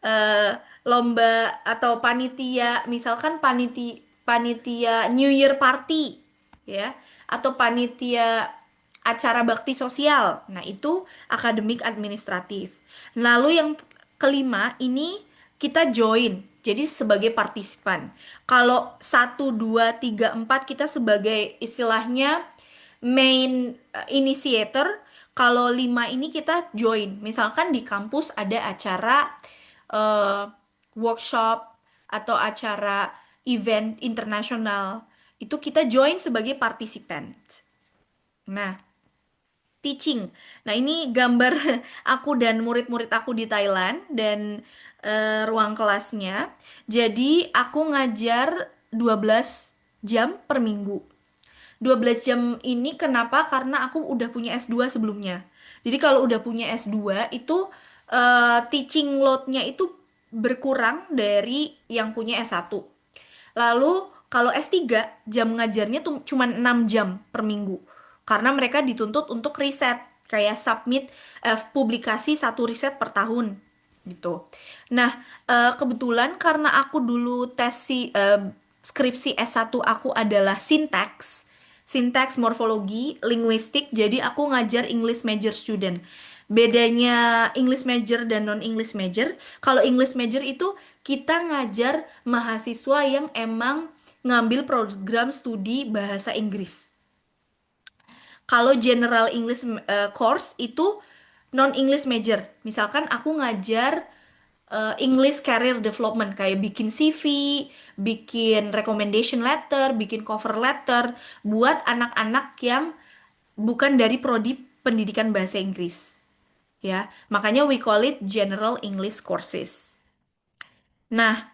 eh, Lomba atau panitia misalkan panitia New Year Party ya atau panitia acara bakti sosial. Nah, itu akademik administratif. Lalu yang kelima ini kita join. Jadi sebagai partisipan. Kalau 1, 2, 3, 4 kita sebagai istilahnya main initiator. Kalau 5 ini kita join. Misalkan di kampus ada acara eh, workshop atau acara event internasional, itu kita join sebagai participant. Nah, teaching. Nah, ini gambar aku dan murid-murid aku di Thailand dan ruang kelasnya. Jadi, aku ngajar 12 jam per minggu. 12 jam ini kenapa? Karena aku udah punya S2 sebelumnya. Jadi kalau udah punya S2 itu teaching load-nya itu berkurang dari yang punya S1. Lalu kalau S3 jam ngajarnya tuh cuma 6 jam per minggu. Karena mereka dituntut untuk riset, kayak submit publikasi satu riset per tahun gitu. Nah, kebetulan karena aku dulu skripsi S1 aku adalah sintaks, morfologi, linguistik, jadi aku ngajar English major student. Bedanya English major dan non-English major, kalau English major itu kita ngajar mahasiswa yang emang ngambil program studi bahasa Inggris. Kalau general English course itu non-English major. Misalkan aku ngajar English Career Development kayak bikin CV, bikin recommendation letter, bikin cover letter buat anak-anak yang bukan dari prodi pendidikan bahasa Inggris ya. Makanya we call it General English Courses. Nah,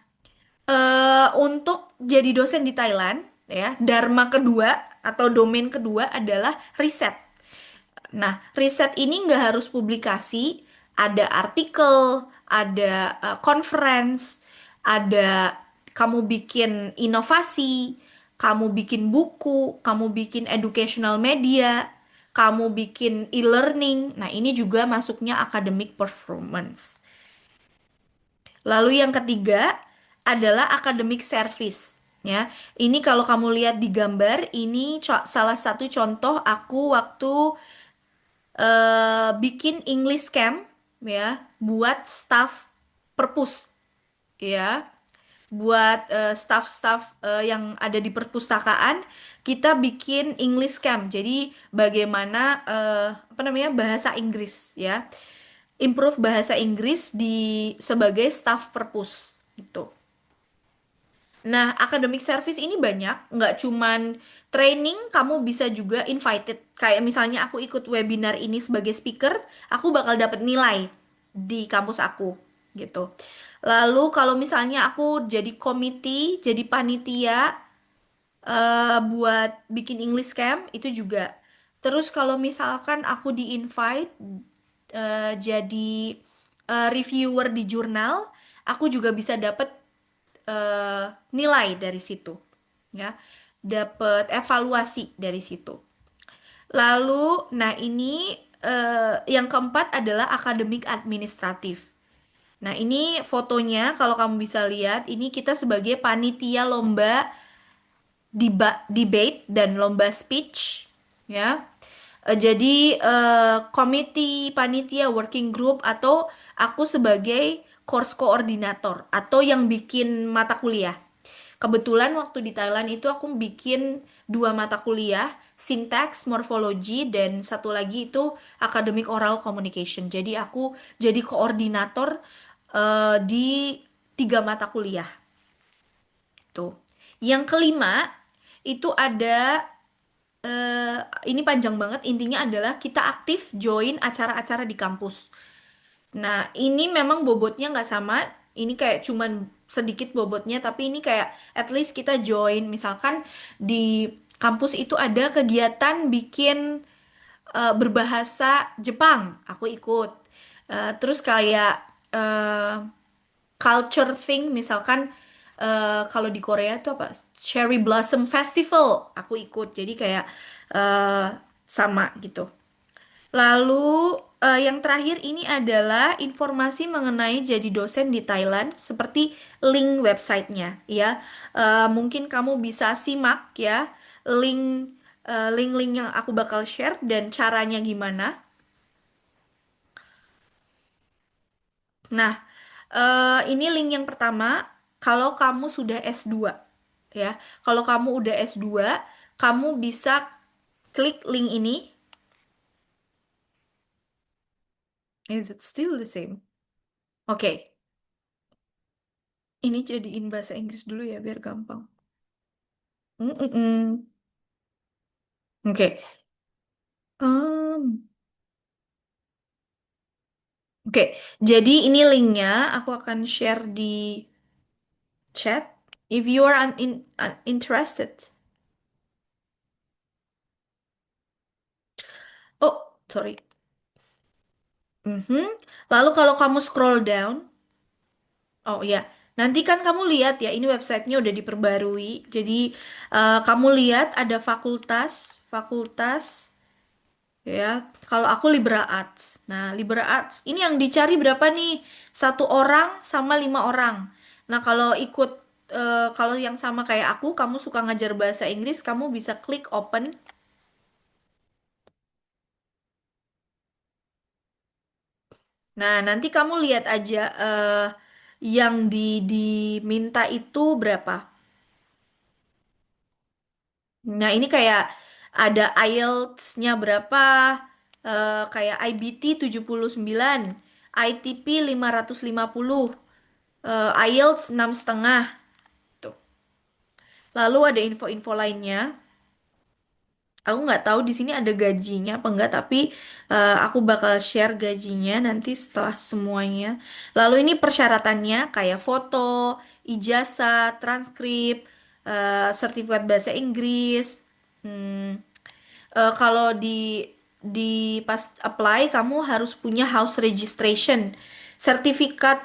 untuk jadi dosen di Thailand ya, dharma kedua atau domain kedua adalah riset. Nah, riset ini nggak harus publikasi, ada artikel, ada conference, ada kamu bikin inovasi, kamu bikin buku, kamu bikin educational media, kamu bikin e-learning. Nah, ini juga masuknya academic performance. Lalu yang ketiga adalah academic service. Ya, ini kalau kamu lihat di gambar, ini salah satu contoh aku waktu bikin English Camp ya buat staff perpus ya buat staff-staff yang ada di perpustakaan kita bikin English Camp jadi bagaimana apa namanya bahasa Inggris ya improve bahasa Inggris di sebagai staff perpus gitu. Nah, academic service ini banyak, nggak cuman training, kamu bisa juga invited. Kayak misalnya aku ikut webinar ini sebagai speaker, aku bakal dapat nilai di kampus aku, gitu. Lalu kalau misalnya aku jadi komite, jadi panitia buat bikin English Camp, itu juga. Terus kalau misalkan aku di-invite jadi reviewer di jurnal, aku juga bisa dapat eh, nilai dari situ ya dapat evaluasi dari situ lalu nah ini yang keempat adalah akademik administratif. Nah ini fotonya kalau kamu bisa lihat ini kita sebagai panitia lomba debate dan lomba speech ya. Jadi komite panitia working group atau aku sebagai course koordinator atau yang bikin mata kuliah. Kebetulan waktu di Thailand itu aku bikin dua mata kuliah, syntax, morphology, dan satu lagi itu academic oral communication. Jadi aku jadi koordinator di tiga mata kuliah. Tuh. Yang kelima itu ada eh, ini panjang banget. Intinya adalah kita aktif join acara-acara di kampus. Nah, ini memang bobotnya nggak sama. Ini kayak cuman sedikit bobotnya, tapi ini kayak at least kita join. Misalkan di kampus itu ada kegiatan bikin berbahasa Jepang, aku ikut. Terus kayak eh, culture thing, misalkan kalau di Korea itu apa? Cherry Blossom Festival, aku ikut. Jadi kayak eh, sama gitu. Lalu yang terakhir ini adalah informasi mengenai jadi dosen di Thailand seperti link websitenya ya. Mungkin kamu bisa simak ya link-link yang aku bakal share dan caranya gimana. Nah, ini link yang pertama kalau kamu sudah S2 ya. Kalau kamu udah S2, kamu bisa klik link ini. Is it still the same? Oke. Ini jadiin bahasa Inggris dulu ya biar gampang. Mm-mm. Oke. Um, oke. Jadi ini linknya aku akan share di chat. If you are interested. Oh, sorry. Mhm. Lalu kalau kamu scroll down, oh ya, nanti kan kamu lihat ya, ini websitenya udah diperbarui. Jadi kamu lihat ada fakultas. Ya, kalau aku liberal arts. Nah, liberal arts ini yang dicari berapa nih? Satu orang sama lima orang. Nah, kalau ikut kalau yang sama kayak aku, kamu suka ngajar bahasa Inggris, kamu bisa klik open. Nah, nanti kamu lihat aja yang diminta itu berapa. Nah, ini kayak ada IELTS-nya berapa, kayak IBT 79, ITP 550. IELTS 6,5 tuh. Lalu ada info-info lainnya. Aku nggak tahu di sini ada gajinya apa enggak, tapi aku bakal share gajinya nanti setelah semuanya. Lalu ini persyaratannya kayak foto, ijazah, transkrip, sertifikat bahasa Inggris. Hmm, kalau di pas apply kamu harus punya house registration, sertifikat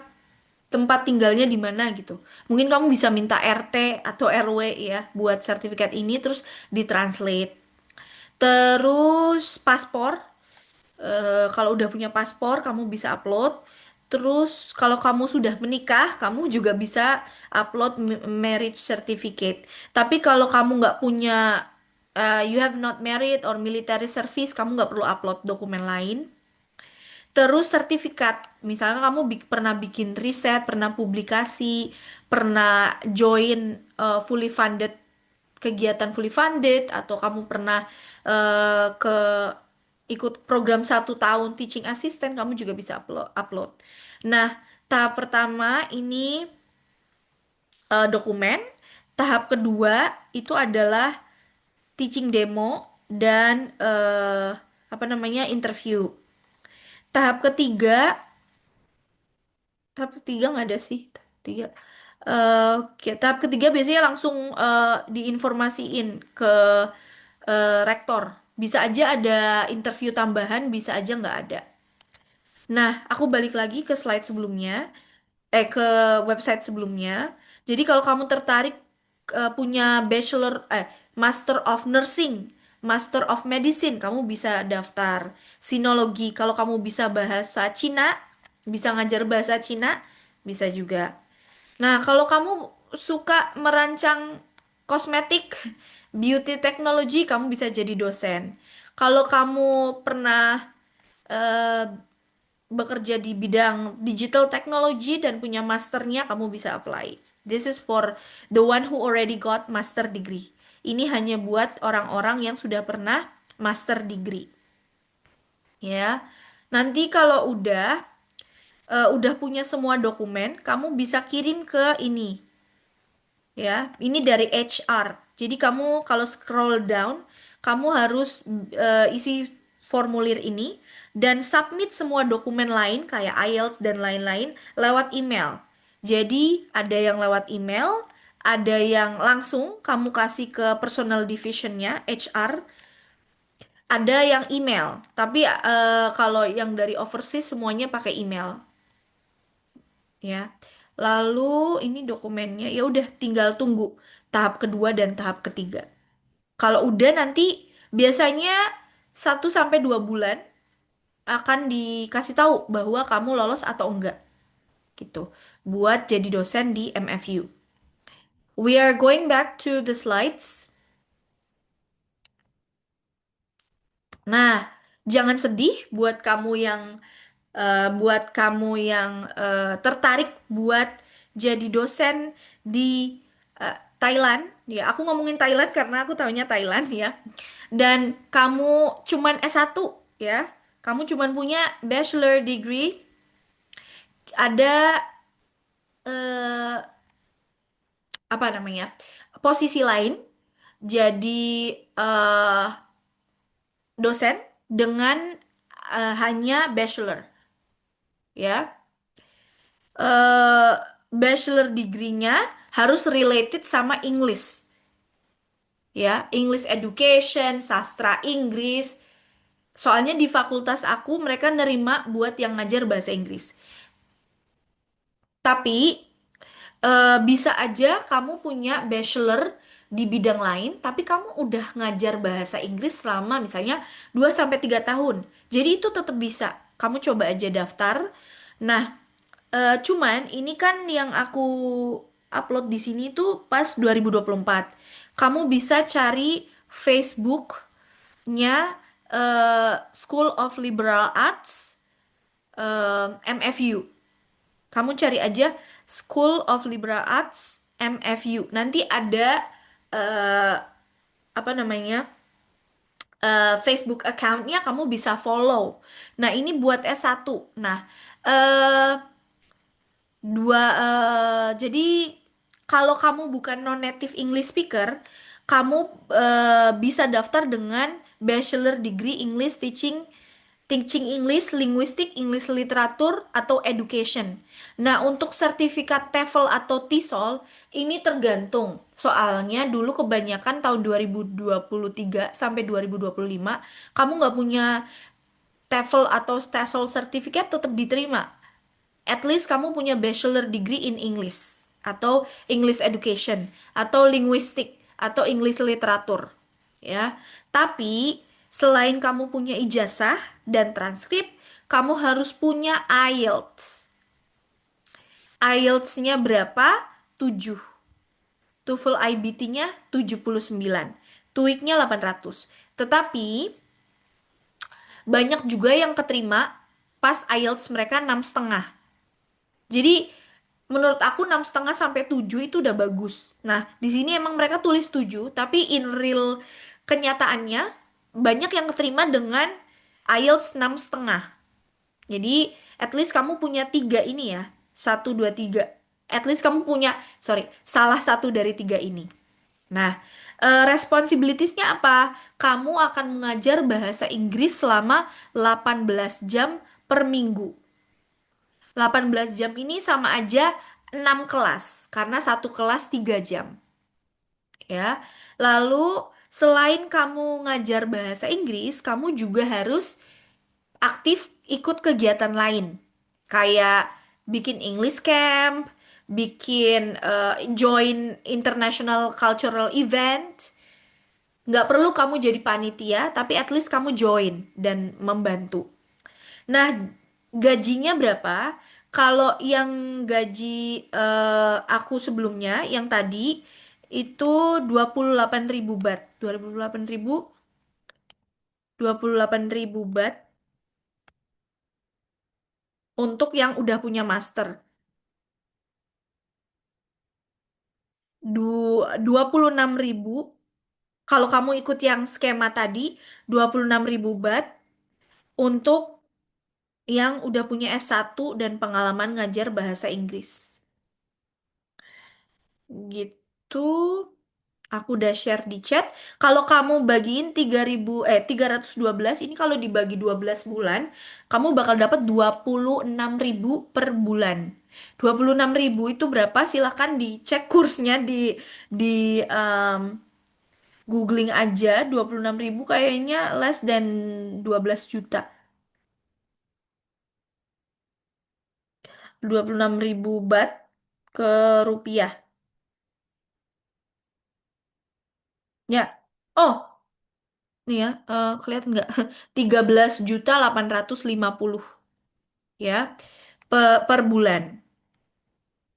tempat tinggalnya di mana gitu. Mungkin kamu bisa minta RT atau RW ya buat sertifikat ini terus ditranslate. Terus paspor, kalau udah punya paspor kamu bisa upload. Terus kalau kamu sudah menikah, kamu juga bisa upload marriage certificate. Tapi kalau kamu nggak punya, you have not married or military service, kamu nggak perlu upload dokumen lain. Terus sertifikat, misalnya kamu pernah bikin riset, pernah publikasi, pernah join fully funded kegiatan fully funded, atau kamu pernah ke ikut program 1 tahun teaching assistant, kamu juga bisa upload. Nah, tahap pertama ini dokumen, tahap kedua itu adalah teaching demo dan apa namanya interview. Tahap ketiga Tahap ketiga nggak ada sih. Tahap ketiga. Oke, tahap ketiga biasanya langsung diinformasiin ke rektor. Bisa aja ada interview tambahan, bisa aja nggak ada. Nah, aku balik lagi ke slide sebelumnya, ke website sebelumnya. Jadi kalau kamu tertarik punya Master of Nursing, Master of Medicine, kamu bisa daftar. Sinologi, kalau kamu bisa bahasa Cina, bisa ngajar bahasa Cina, bisa juga. Nah, kalau kamu suka merancang kosmetik, beauty technology, kamu bisa jadi dosen. Kalau kamu pernah eh, bekerja di bidang digital technology dan punya masternya, kamu bisa apply. This is for the one who already got master degree. Ini hanya buat orang-orang yang sudah pernah master degree. Ya, nanti kalau udah punya semua dokumen, kamu bisa kirim ke ini. Ya, ini dari HR. Jadi kamu kalau scroll down, kamu harus isi formulir ini dan submit semua dokumen lain kayak IELTS dan lain-lain lewat email. Jadi ada yang lewat email, ada yang langsung kamu kasih ke personal divisionnya HR, ada yang email. Tapi kalau yang dari overseas semuanya pakai email, ya. Lalu ini dokumennya, ya udah tinggal tunggu tahap kedua dan tahap ketiga. Kalau udah nanti biasanya 1 sampai 2 bulan akan dikasih tahu bahwa kamu lolos atau enggak gitu. Buat jadi dosen di MFU. We are going back to the slides. Nah, jangan sedih buat kamu yang tertarik buat jadi dosen di Thailand. Ya, aku ngomongin Thailand karena aku tahunya Thailand ya. Dan kamu cuman S1 ya. Kamu cuman punya bachelor degree. Ada eh, apa namanya? Posisi lain jadi eh, dosen dengan hanya bachelor ya. eh Bachelor degree-nya harus related sama English ya, English education, sastra Inggris. Soalnya di fakultas aku mereka nerima buat yang ngajar bahasa Inggris. Tapi bisa aja kamu punya bachelor di bidang lain, tapi kamu udah ngajar bahasa Inggris selama misalnya 2 sampai 3 tahun. Jadi itu tetap bisa. Kamu coba aja daftar. Nah, cuman ini kan yang aku upload di sini tuh pas 2024. Kamu bisa cari Facebooknya School of Liberal Arts MFU. Kamu cari aja School of Liberal Arts MFU. Nanti ada eh, apa namanya Facebook account-nya, kamu bisa follow. Nah, ini buat S1. Nah, eh, Jadi kalau kamu bukan non-native English speaker, kamu bisa daftar dengan Bachelor Degree English Teaching, Teaching English, Linguistic, English Literatur, atau Education. Nah, untuk sertifikat TOEFL atau TESOL, ini tergantung. Soalnya dulu kebanyakan tahun 2023 sampai 2025, kamu nggak punya TOEFL atau TESOL sertifikat tetap diterima. At least kamu punya bachelor degree in English atau English education atau linguistik atau English literatur ya. Tapi selain kamu punya ijazah dan transkrip, kamu harus punya IELTS. IELTS-nya berapa? 7. TOEFL IBT-nya 79. TOEIC-nya 800. Tetapi banyak juga yang keterima pas IELTS mereka 6,5. Jadi menurut aku 6,5 sampai 7 itu udah bagus. Nah, di sini emang mereka tulis 7, tapi in real kenyataannya banyak yang keterima dengan IELTS 6,5. Jadi at least kamu punya tiga ini ya. Satu, dua, tiga. At least kamu punya, sorry, salah satu dari tiga ini. Nah, responsibilities-nya apa? Kamu akan mengajar bahasa Inggris selama 18 jam per minggu. 18 jam ini sama aja 6 kelas, karena satu kelas 3 jam. Ya. Lalu, selain kamu ngajar bahasa Inggris, kamu juga harus aktif ikut kegiatan lain. Kayak bikin English Camp, bikin join international cultural event. Nggak perlu kamu jadi panitia, tapi at least kamu join dan membantu. Nah, gajinya berapa? Kalau yang gaji aku sebelumnya, yang tadi itu 28.000 baht. 28.000 baht untuk yang udah punya master. 26.000 kalau kamu ikut yang skema tadi, 26.000 baht untuk yang udah punya S1 dan pengalaman ngajar bahasa Inggris. Gitu. Aku udah share di chat. Kalau kamu bagiin 312 ini kalau dibagi 12 bulan, kamu bakal dapat 26.000 per bulan. 26.000 itu berapa? Silahkan dicek kursnya di googling aja. 26.000 kayaknya less than 12 juta. 26.000 baht ke rupiah. Ya. Oh, nih ya, kelihatan nggak? 13.850 ya per bulan.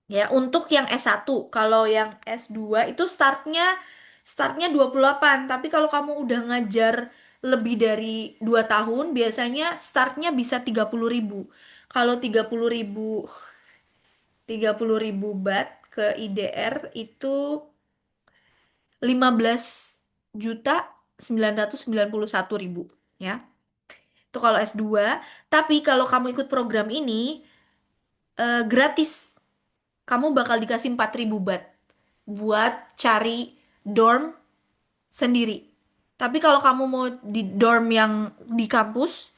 Ya, untuk yang S1, kalau yang S2 itu startnya 28, tapi kalau kamu udah ngajar lebih dari 2 tahun, biasanya startnya bisa 30.000. Kalau 30.000 baht ke IDR itu 15.991.000 ya. Itu kalau S2. Tapi kalau kamu ikut program ini gratis. Kamu bakal dikasih 4.000 baht buat cari dorm sendiri. Tapi kalau kamu mau di dorm yang di kampus,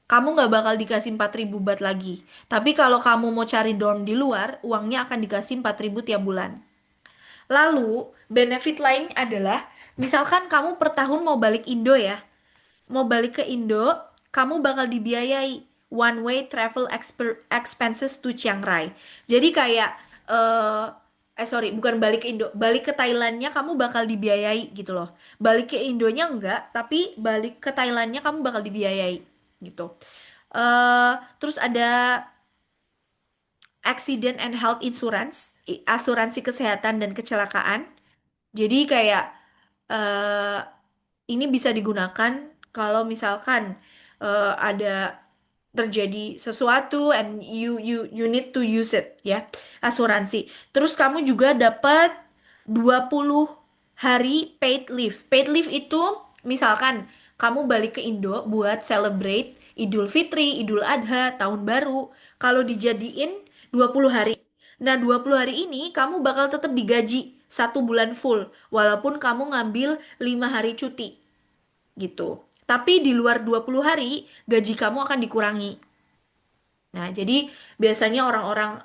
kamu nggak bakal dikasih 4.000 baht lagi. Tapi kalau kamu mau cari dorm di luar, uangnya akan dikasih 4.000 tiap bulan. Lalu, benefit lain adalah, misalkan kamu per tahun mau balik Indo ya, mau balik ke Indo, kamu bakal dibiayai one way travel expenses to Chiang Rai. Jadi kayak eh sorry, bukan balik ke Indo, balik ke Thailandnya kamu bakal dibiayai gitu loh. Balik ke Indonya enggak, tapi balik ke Thailandnya kamu bakal dibiayai gitu. Terus ada accident and health insurance, asuransi kesehatan dan kecelakaan. Jadi kayak eh ini bisa digunakan kalau misalkan ada terjadi sesuatu and you need to use it ya, asuransi. Terus kamu juga dapat 20 hari paid leave. Paid leave itu misalkan kamu balik ke Indo buat celebrate Idul Fitri, Idul Adha, Tahun Baru. Kalau dijadiin 20 hari. Nah, 20 hari ini kamu bakal tetap digaji 1 bulan full, walaupun kamu ngambil 5 hari cuti, gitu. Tapi di luar 20 hari, gaji kamu akan dikurangi. Nah, jadi biasanya orang-orang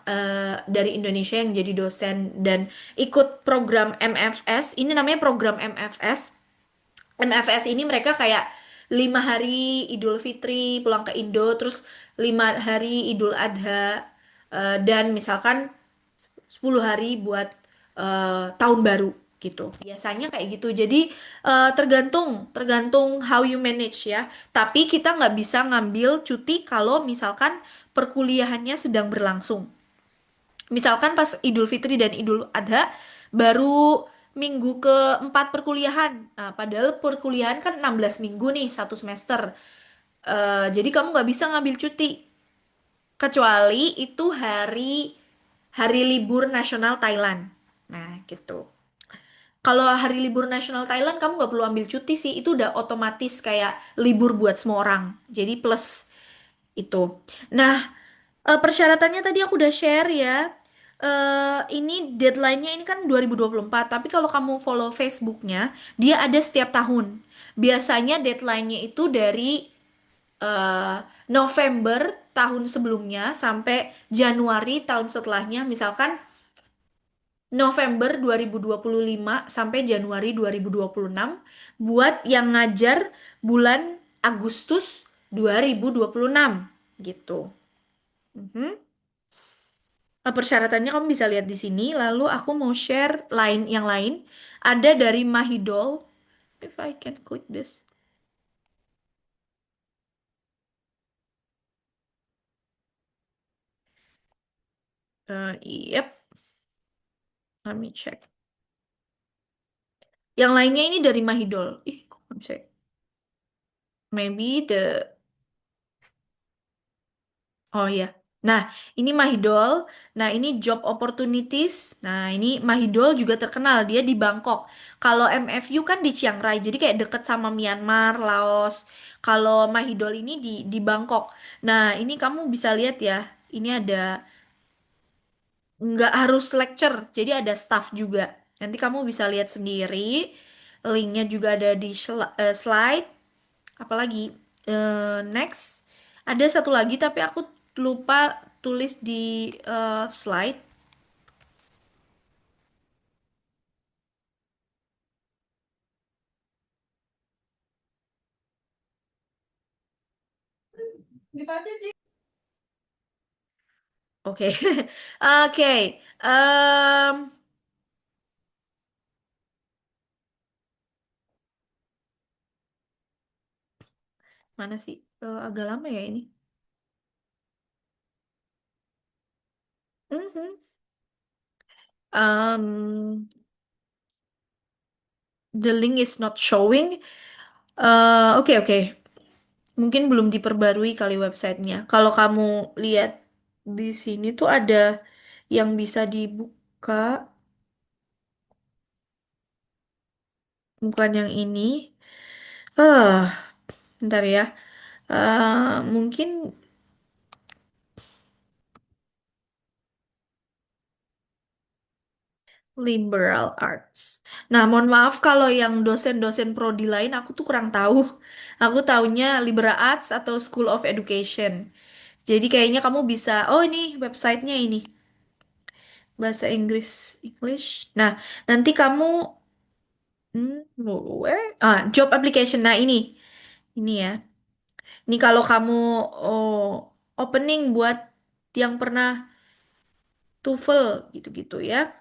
dari Indonesia yang jadi dosen dan ikut program MFS, ini namanya program MFS. MFS ini mereka kayak 5 hari Idul Fitri pulang ke Indo, terus 5 hari Idul Adha, dan misalkan 10 hari buat tahun baru gitu. Biasanya kayak gitu. Jadi tergantung tergantung how you manage ya. Tapi kita nggak bisa ngambil cuti kalau misalkan perkuliahannya sedang berlangsung. Misalkan pas Idul Fitri dan Idul Adha baru minggu keempat perkuliahan. Nah, padahal perkuliahan kan 16 minggu nih satu semester. Jadi kamu nggak bisa ngambil cuti kecuali itu hari hari libur nasional Thailand. Nah, gitu. Kalau hari libur nasional Thailand kamu nggak perlu ambil cuti sih, itu udah otomatis kayak libur buat semua orang. Jadi plus itu. Nah, persyaratannya tadi aku udah share ya. Ini deadline-nya ini kan 2024, tapi kalau kamu follow Facebooknya, dia ada setiap tahun. Biasanya deadline-nya itu dari eh, November tahun sebelumnya sampai Januari tahun setelahnya. Misalkan November 2025 sampai Januari 2026 buat yang ngajar bulan Agustus 2026 gitu. Mhm. Persyaratannya kamu bisa lihat di sini. Lalu aku mau share yang lain. Ada dari Mahidol. If I can click this. Yep, let me check. Yang lainnya ini dari Mahidol. Ih, kok nggak bisa ya? Maybe the Oh ya. Nah, ini Mahidol. Nah, ini job opportunities. Nah, ini Mahidol juga terkenal. Dia di Bangkok. Kalau MFU kan di Chiang Rai. Jadi kayak deket sama Myanmar, Laos. Kalau Mahidol ini di Bangkok. Nah, ini kamu bisa lihat ya. Ini ada nggak harus lecture. Jadi ada staff juga. Nanti kamu bisa lihat sendiri. Linknya juga ada di slide. Apalagi next ada satu lagi tapi aku lupa tulis di slide. Oke. Oke. Em, mana sih? Agak lama ya ini. Mhm. The link is not showing. Oke, oke. Mungkin belum diperbarui kali websitenya. Kalau kamu lihat di sini tuh ada yang bisa dibuka, bukan yang ini. Bentar ya. Mungkin liberal arts. Nah, mohon maaf kalau yang dosen-dosen prodi lain aku tuh kurang tahu. Aku taunya liberal arts atau School of Education. Jadi kayaknya kamu bisa, oh ini websitenya ini bahasa Inggris English. Nah, nanti kamu job application. Nah ini ya. Ini kalau kamu oh, opening buat yang pernah TOEFL gitu-gitu ya.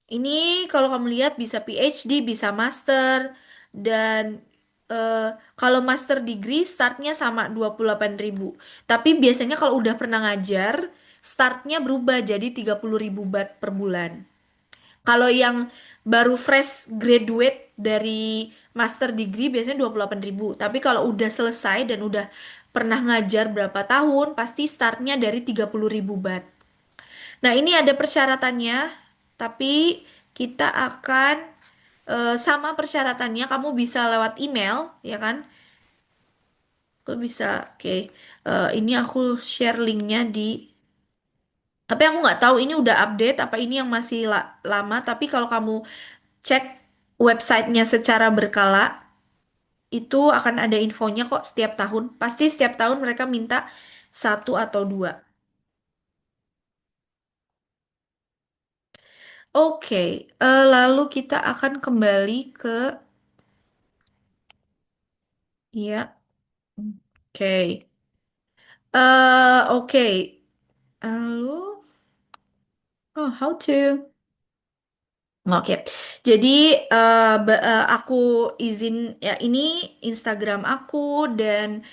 Ini kalau kamu lihat bisa PhD, bisa master, dan eh, kalau master degree startnya sama 28.000. Tapi biasanya kalau udah pernah ngajar, startnya berubah jadi 30.000 baht per bulan. Kalau yang baru fresh graduate dari master degree biasanya 28.000. Tapi kalau udah selesai dan udah pernah ngajar berapa tahun, pasti startnya dari 30.000 baht. Nah, ini ada persyaratannya, tapi kita akan sama persyaratannya kamu bisa lewat email, ya kan? Aku bisa, oke. Ini aku share linknya di Tapi aku nggak tahu ini udah update apa ini yang masih lama. Tapi kalau kamu cek websitenya secara berkala, itu akan ada infonya kok setiap tahun. Pasti setiap tahun mereka minta satu atau dua. Oke, lalu kita akan kembali ke ya, oke. Oke. Lalu, oh, how to? Oke, jadi aku izin ya ini Instagram aku dan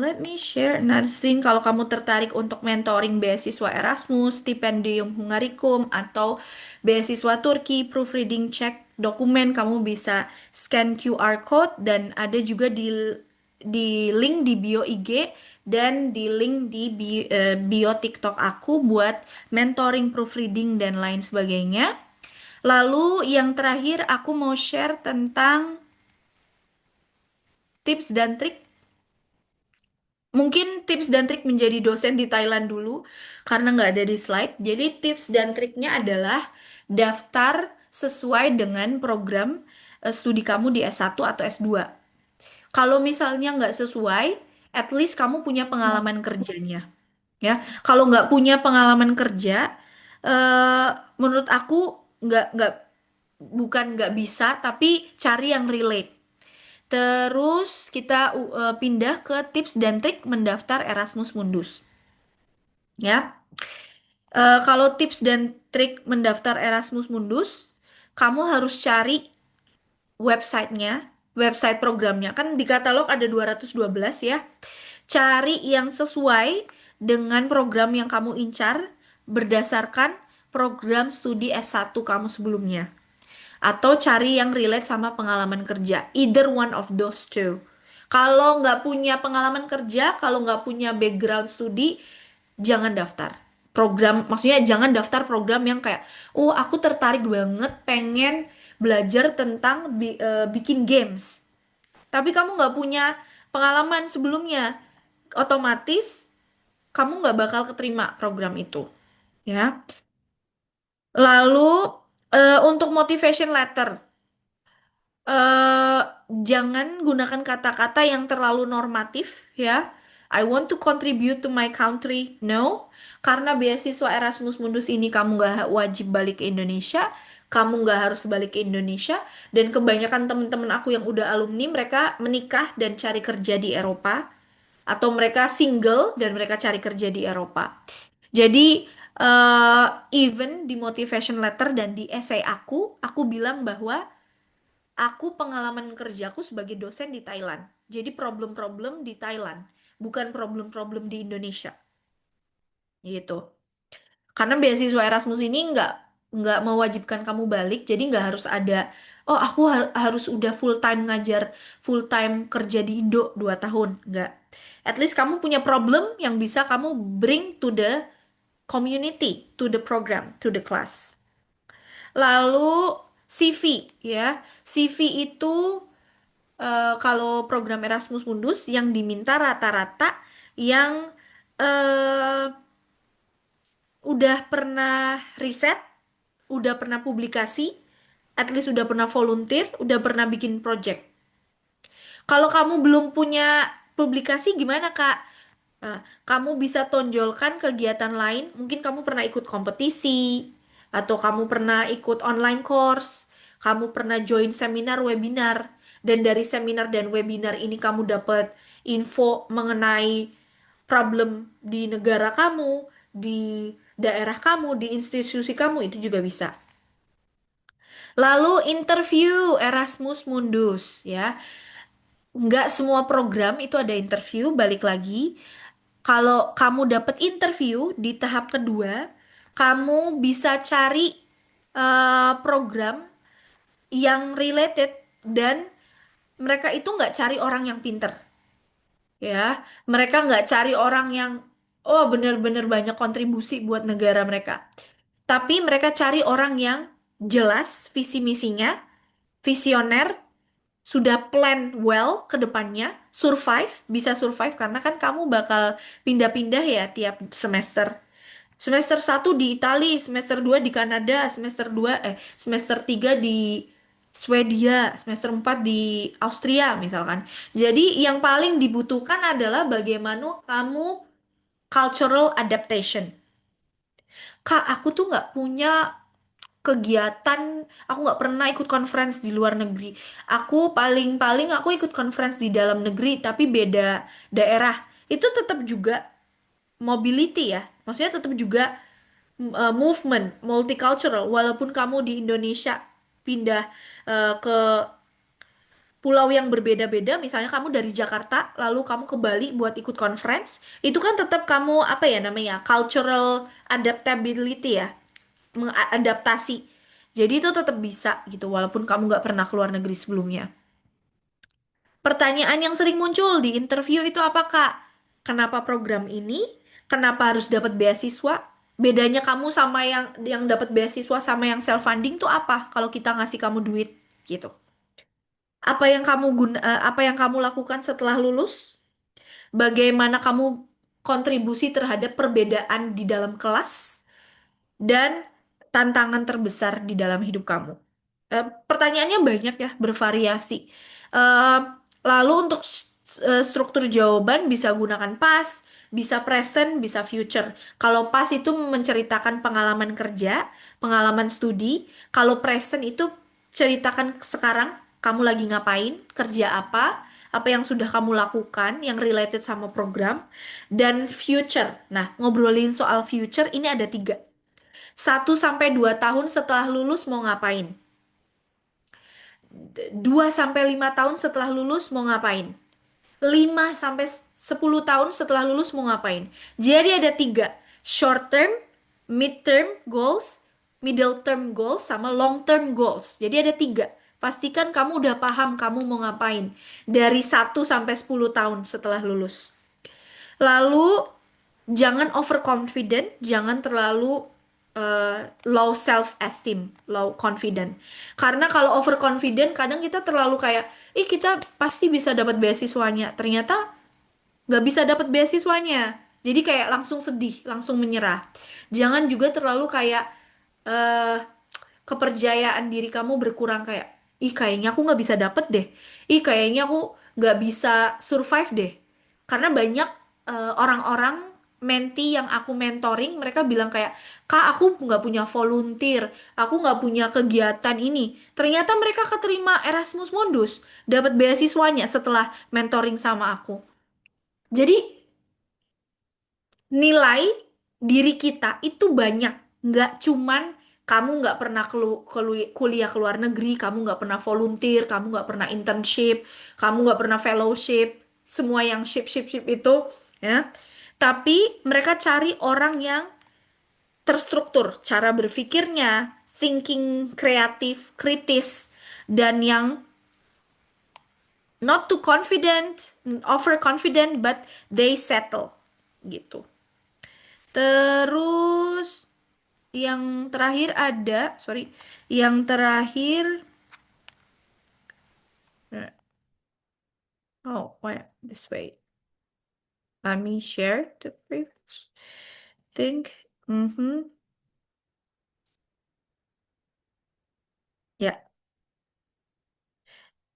let me share another thing. Kalau kamu tertarik untuk mentoring beasiswa Erasmus, stipendium Hungarikum atau beasiswa Turki, proofreading check dokumen, kamu bisa scan QR code dan ada juga di link di bio IG dan di link di bio TikTok aku buat mentoring, proofreading dan lain sebagainya. Lalu yang terakhir aku mau share tentang tips dan trik. Mungkin tips dan trik menjadi dosen di Thailand dulu karena nggak ada di slide. Jadi tips dan triknya adalah daftar sesuai dengan program studi kamu di S1 atau S2. Kalau misalnya nggak sesuai, at least kamu punya pengalaman kerjanya. Ya, kalau nggak punya pengalaman kerja, eh, menurut aku nggak bukan nggak bisa, tapi cari yang relate. Terus kita pindah ke tips dan trik mendaftar Erasmus Mundus. Ya, kalau tips dan trik mendaftar Erasmus Mundus, kamu harus cari websitenya, website programnya. Kan di katalog ada 212 ya. Cari yang sesuai dengan program yang kamu incar berdasarkan program studi S1 kamu sebelumnya. Atau cari yang relate sama pengalaman kerja. Either one of those two. Kalau nggak punya pengalaman kerja, kalau nggak punya background studi, jangan daftar. Maksudnya jangan daftar program yang kayak, oh aku tertarik banget pengen belajar tentang bikin games. Tapi kamu nggak punya pengalaman sebelumnya, otomatis kamu nggak bakal keterima program itu. Ya. Lalu untuk motivation letter. eh Jangan gunakan kata-kata yang terlalu normatif ya. I want to contribute to my country. No, karena beasiswa Erasmus Mundus ini kamu nggak wajib balik ke Indonesia, kamu nggak harus balik ke Indonesia, dan kebanyakan teman-teman aku yang udah alumni mereka menikah dan cari kerja di Eropa, atau mereka single dan mereka cari kerja di Eropa. Jadi even di motivation letter dan di essay aku bilang bahwa aku pengalaman kerjaku sebagai dosen di Thailand. Jadi problem-problem di Thailand, bukan problem-problem di Indonesia. Gitu. Karena beasiswa Erasmus ini nggak mewajibkan kamu balik, jadi nggak harus ada, oh aku harus udah full time ngajar, full time kerja di Indo 2 tahun. Nggak. At least kamu punya problem yang bisa kamu bring to the community, to the program, to the class. Lalu CV ya. CV itu kalau program Erasmus Mundus yang diminta rata-rata yang eh, udah pernah riset, udah pernah publikasi, at least udah pernah volunteer, udah pernah bikin project. Kalau kamu belum punya publikasi gimana, Kak? Kamu bisa tonjolkan kegiatan lain. Mungkin kamu pernah ikut kompetisi, atau kamu pernah ikut online course, kamu pernah join seminar, webinar, dan dari seminar dan webinar ini kamu dapat info mengenai problem di negara kamu, di daerah kamu, di institusi kamu, itu juga bisa. Lalu interview Erasmus Mundus ya. Nggak semua program itu ada interview, balik lagi. Kalau kamu dapat interview di tahap kedua, kamu bisa cari program yang related dan mereka itu nggak cari orang yang pinter, ya. Mereka nggak cari orang yang oh bener-bener banyak kontribusi buat negara mereka. Tapi mereka cari orang yang jelas visi misinya, visioner, sudah plan well ke depannya, survive, bisa survive karena kan kamu bakal pindah-pindah ya tiap semester. Semester 1 di Italia, semester 2 di Kanada, semester 3 di Swedia, semester 4 di Austria misalkan. Jadi yang paling dibutuhkan adalah bagaimana kamu cultural adaptation. Kak, aku tuh nggak punya kegiatan, aku nggak pernah ikut conference di luar negeri. Aku paling-paling aku ikut conference di dalam negeri, tapi beda daerah. Itu tetap juga mobility ya. Maksudnya tetap juga movement, multicultural. Walaupun kamu di Indonesia pindah ke pulau yang berbeda-beda, misalnya kamu dari Jakarta, lalu kamu ke Bali buat ikut conference, itu kan tetap kamu apa ya namanya, cultural adaptability ya, mengadaptasi. Jadi itu tetap bisa gitu, walaupun kamu nggak pernah keluar negeri sebelumnya. Pertanyaan yang sering muncul di interview itu apa, Kak? Kenapa program ini? Kenapa harus dapat beasiswa? Bedanya kamu sama yang dapat beasiswa sama yang self funding tuh apa? Kalau kita ngasih kamu duit gitu. Apa yang kamu lakukan setelah lulus? Bagaimana kamu kontribusi terhadap perbedaan di dalam kelas dan tantangan terbesar di dalam hidup kamu? Pertanyaannya banyak ya, bervariasi. Eh, Lalu untuk struktur jawaban bisa gunakan past, bisa present, bisa future. Kalau past itu menceritakan pengalaman kerja, pengalaman studi. Kalau present itu ceritakan sekarang kamu lagi ngapain, kerja apa yang sudah kamu lakukan yang related sama program, dan future. Nah, ngobrolin soal future ini ada tiga. 1 sampai 2 tahun setelah lulus mau ngapain? 2 sampai 5 tahun setelah lulus mau ngapain? 5 sampai 10 tahun setelah lulus mau ngapain? Jadi ada tiga, short term, mid term goals, middle term goals, sama long term goals. Jadi ada tiga. Pastikan kamu udah paham kamu mau ngapain dari 1 sampai 10 tahun setelah lulus. Lalu jangan overconfident, jangan terlalu low self esteem, low confident. Karena kalau overconfident kadang kita terlalu kayak, ih kita pasti bisa dapat beasiswanya. Ternyata nggak bisa dapat beasiswanya. Jadi kayak langsung sedih, langsung menyerah. Jangan juga terlalu kayak eh kepercayaan diri kamu berkurang kayak, ih kayaknya aku nggak bisa dapet deh. Ih kayaknya aku nggak bisa survive deh. Karena banyak orang-orang menti yang aku mentoring, mereka bilang kayak, Kak aku nggak punya volunteer, aku nggak punya kegiatan ini. Ternyata mereka keterima Erasmus Mundus, dapat beasiswanya setelah mentoring sama aku. Jadi nilai diri kita itu banyak, nggak cuman kamu nggak pernah kuliah ke luar negeri, kamu nggak pernah volunteer, kamu nggak pernah internship, kamu nggak pernah fellowship, semua yang ship itu, ya. Tapi mereka cari orang yang terstruktur, cara berpikirnya, thinking kreatif, kritis, dan yang not too confident, overconfident, but they settle, gitu. Terus yang terakhir ada, sorry, yang terakhir, oh, wait, this way. Let me share the previous thing. Mhm. Ya,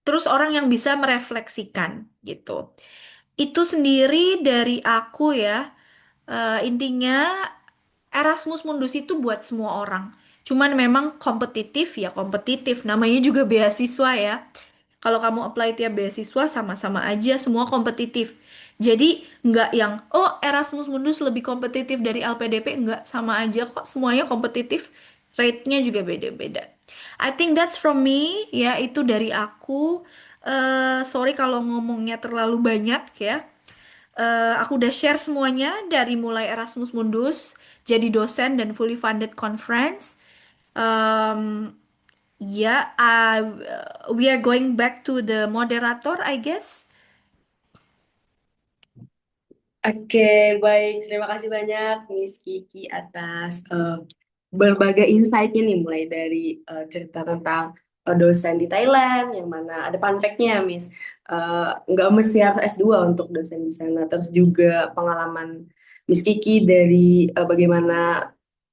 terus orang yang bisa merefleksikan gitu. Itu sendiri dari aku ya. Intinya Erasmus Mundus itu buat semua orang. Cuman memang kompetitif ya kompetitif. Namanya juga beasiswa ya. Kalau kamu apply tiap beasiswa sama-sama aja semua kompetitif. Jadi nggak yang oh Erasmus Mundus lebih kompetitif dari LPDP nggak sama aja kok semuanya kompetitif. Rate-nya juga beda-beda. I think that's from me ya itu dari aku. Sorry kalau ngomongnya terlalu banyak ya. Aku udah share semuanya dari mulai Erasmus Mundus, jadi dosen dan fully funded conference. Um, ya, we are going back to the moderator, I guess. Oke, baik. Terima kasih banyak Miss Kiki atas berbagai insight-nya nih, mulai dari cerita tentang dosen di Thailand, yang mana ada fun fact-nya, Miss. Nggak mesti harus S2 untuk dosen di sana. Terus juga pengalaman Miss Kiki dari bagaimana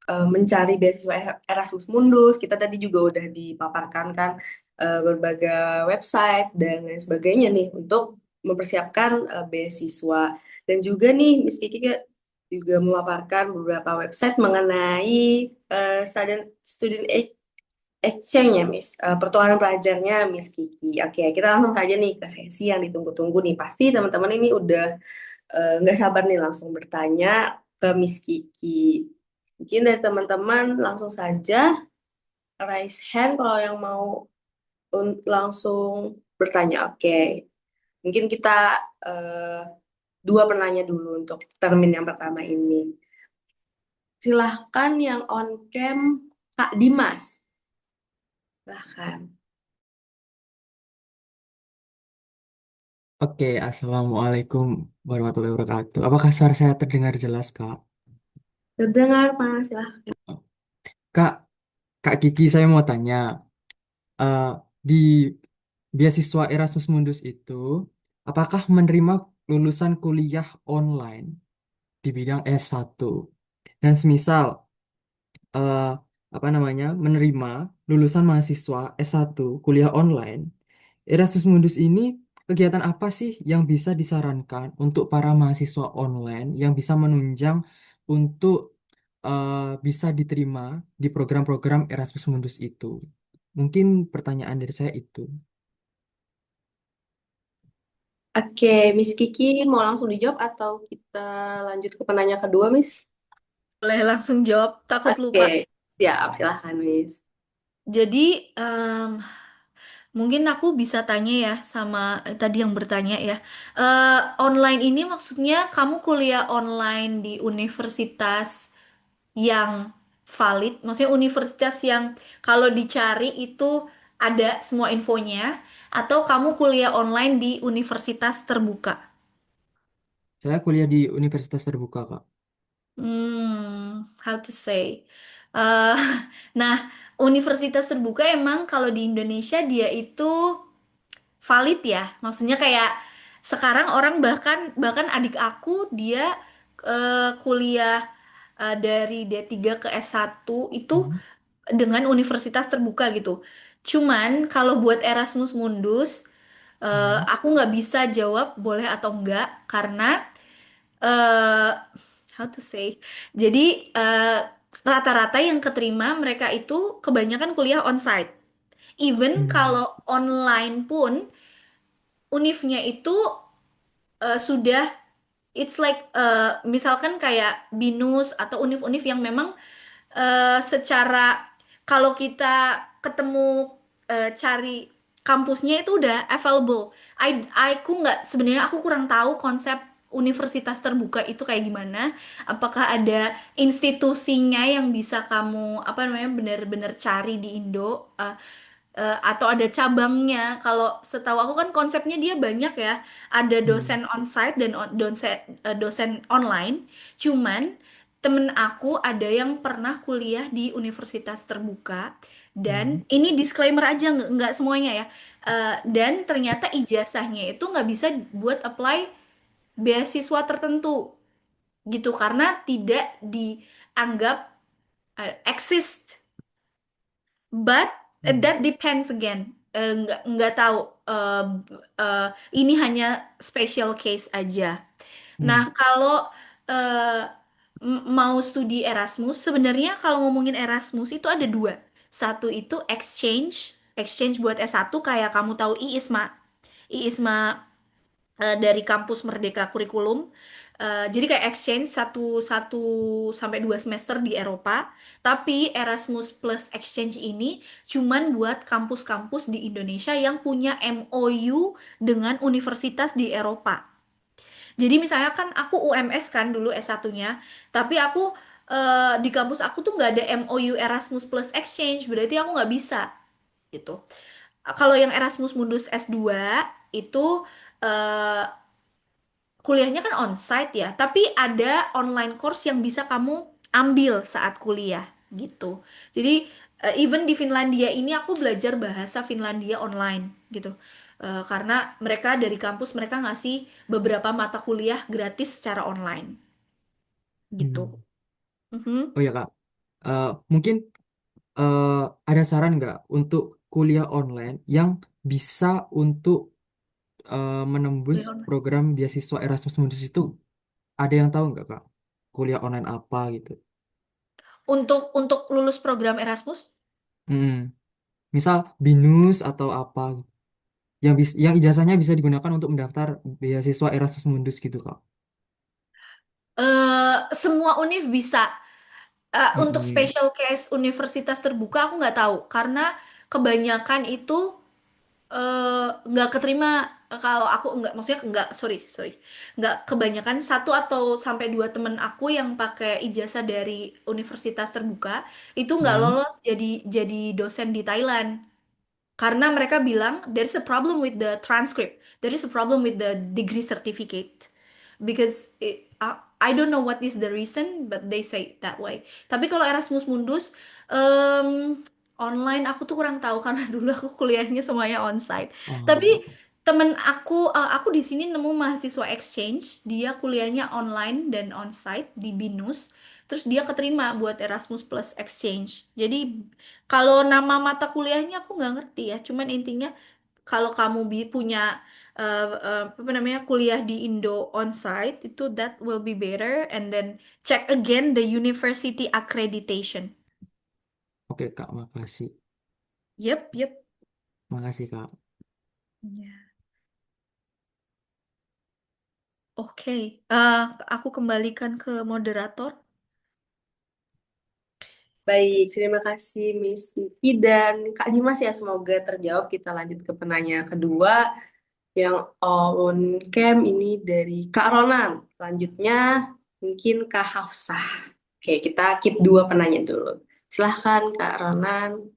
mencari beasiswa Erasmus Mundus. Kita tadi juga udah dipaparkan kan berbagai website dan lain sebagainya nih untuk mempersiapkan beasiswa. Dan juga nih Miss Kiki juga memaparkan beberapa website mengenai student student exchange ya Miss, pertukaran pelajarnya Miss Kiki. Oke, kita langsung saja nih ke sesi yang ditunggu-tunggu nih. Pasti teman-teman ini udah nggak sabar nih langsung bertanya ke Miss Kiki. Mungkin dari teman-teman langsung saja raise hand kalau yang mau langsung bertanya. Oke, mungkin kita eh, dua penanya dulu untuk termin yang pertama ini. Silahkan yang on cam Kak Dimas. Silahkan. Oke, Assalamualaikum warahmatullahi wabarakatuh. Apakah suara saya terdengar jelas, Kak? Terdengar Mas, silahkan. Kak, Kak Kiki, saya mau tanya, eh, di beasiswa Erasmus Mundus itu, apakah menerima lulusan kuliah online di bidang S1? Dan semisal, eh, apa namanya, menerima lulusan mahasiswa S1 kuliah online, Erasmus Mundus ini kegiatan apa sih yang bisa disarankan untuk para mahasiswa online yang bisa menunjang untuk bisa diterima di program-program Erasmus Mundus itu? Mungkin pertanyaan dari saya itu. Oke, Miss Kiki mau langsung dijawab atau kita lanjut ke penanya kedua, Miss? Boleh langsung jawab, takut Oke, lupa. siap, silahkan, Miss. Jadi, mungkin aku bisa tanya ya sama tadi yang bertanya ya. Online ini maksudnya kamu kuliah online di universitas yang valid, maksudnya universitas yang kalau dicari itu ada semua infonya, atau kamu kuliah online di universitas terbuka? Saya kuliah di Universitas Terbuka, Kak. How to say? Eh, nah, universitas terbuka emang kalau di Indonesia dia itu valid ya. Maksudnya kayak sekarang orang bahkan bahkan adik aku dia kuliah dari D3 ke S1 itu Hmm. dengan universitas terbuka gitu. Cuman kalau buat Erasmus Mundus, Hmm. aku nggak bisa jawab boleh atau enggak karena eh how to say. Jadi rata-rata yang keterima mereka itu kebanyakan kuliah onsite. Even Hmm. kalau online pun univnya itu sudah it's like misalkan kayak BINUS atau univ-univ yang memang secara kalau kita ketemu cari kampusnya itu udah available. Aku nggak sebenarnya aku kurang tahu konsep universitas terbuka itu kayak gimana. Apakah ada institusinya yang bisa kamu apa namanya benar-benar cari di Indo? Atau ada cabangnya. Kalau setahu aku kan konsepnya dia banyak ya. Ada Hmm. dosen onsite dan dosen online. Cuman temen aku ada yang pernah kuliah di universitas terbuka Hmm. dan ini disclaimer aja nggak semuanya ya. Dan ternyata ijazahnya itu nggak bisa buat apply beasiswa tertentu gitu karena tidak dianggap exist. But Hmm. that depends again. Nggak tahu. Eh, ini hanya special case aja. Hmm. Nah, kalau eh, mau studi Erasmus, sebenarnya kalau ngomongin Erasmus itu ada dua. Satu itu exchange, exchange buat S1 kayak kamu tahu IISMA. IISMA dari kampus Merdeka Kurikulum. Jadi kayak exchange satu satu sampai 2 semester di Eropa. Tapi Erasmus Plus Exchange ini cuman buat kampus-kampus di Indonesia yang punya MOU dengan universitas di Eropa. Jadi misalnya kan aku UMS kan dulu S1-nya, tapi aku di kampus aku tuh nggak ada MOU Erasmus Plus Exchange, berarti aku nggak bisa gitu. Kalau yang Erasmus Mundus S2 itu eh, kuliahnya kan onsite ya, tapi ada online course yang bisa kamu ambil saat kuliah gitu. Jadi even di Finlandia ini aku belajar bahasa Finlandia online gitu. Karena mereka dari kampus mereka ngasih beberapa mata kuliah gratis secara online. gitu. Hmm. Mhm. Oh ya Kak, Eh, mungkin eh, ada saran nggak untuk kuliah online yang bisa untuk menembus Kuliah online. program beasiswa Erasmus Mundus itu? Ada yang tahu nggak Kak? Kuliah online apa gitu? Untuk lulus program Erasmus. Hmm. Misal BINUS atau apa yang ijazahnya bisa digunakan untuk mendaftar beasiswa Erasmus Mundus gitu Kak. Semua univ bisa. Untuk Mm-mm. special case universitas terbuka aku nggak tahu karena kebanyakan itu nggak keterima. Kalau aku nggak, maksudnya nggak, sorry sorry, nggak kebanyakan, satu atau sampai dua temen aku yang pakai ijazah dari universitas terbuka itu nggak Mm. lolos jadi dosen di Thailand. Karena mereka bilang there is a problem with the transcript, there is a problem with the degree certificate, because I don't know what is the reason, but they say it that way. Tapi kalau Erasmus Mundus online aku tuh kurang tahu karena dulu aku kuliahnya semuanya onsite. Tapi Oh, temen aku di sini nemu mahasiswa exchange, dia kuliahnya online dan onsite di BINUS, terus dia keterima buat Erasmus Plus Exchange. Jadi kalau nama mata kuliahnya aku nggak ngerti ya, cuman intinya kalau kamu punya apa namanya, kuliah di Indo onsite itu that will be better, and then check again the university accreditation. oke Kak, makasih. Yep, yep. Makasih Kak. Ya. Oke. Eh, aku kembalikan ke moderator. Baik, terima kasih Miss Kiki dan Kak Dimas ya. Semoga terjawab. Kita lanjut ke penanya kedua yang on cam ini dari Kak Ronan. Selanjutnya mungkin Kak Hafsah. Oke, kita keep dua penanya dulu. Silahkan Kak Ronan.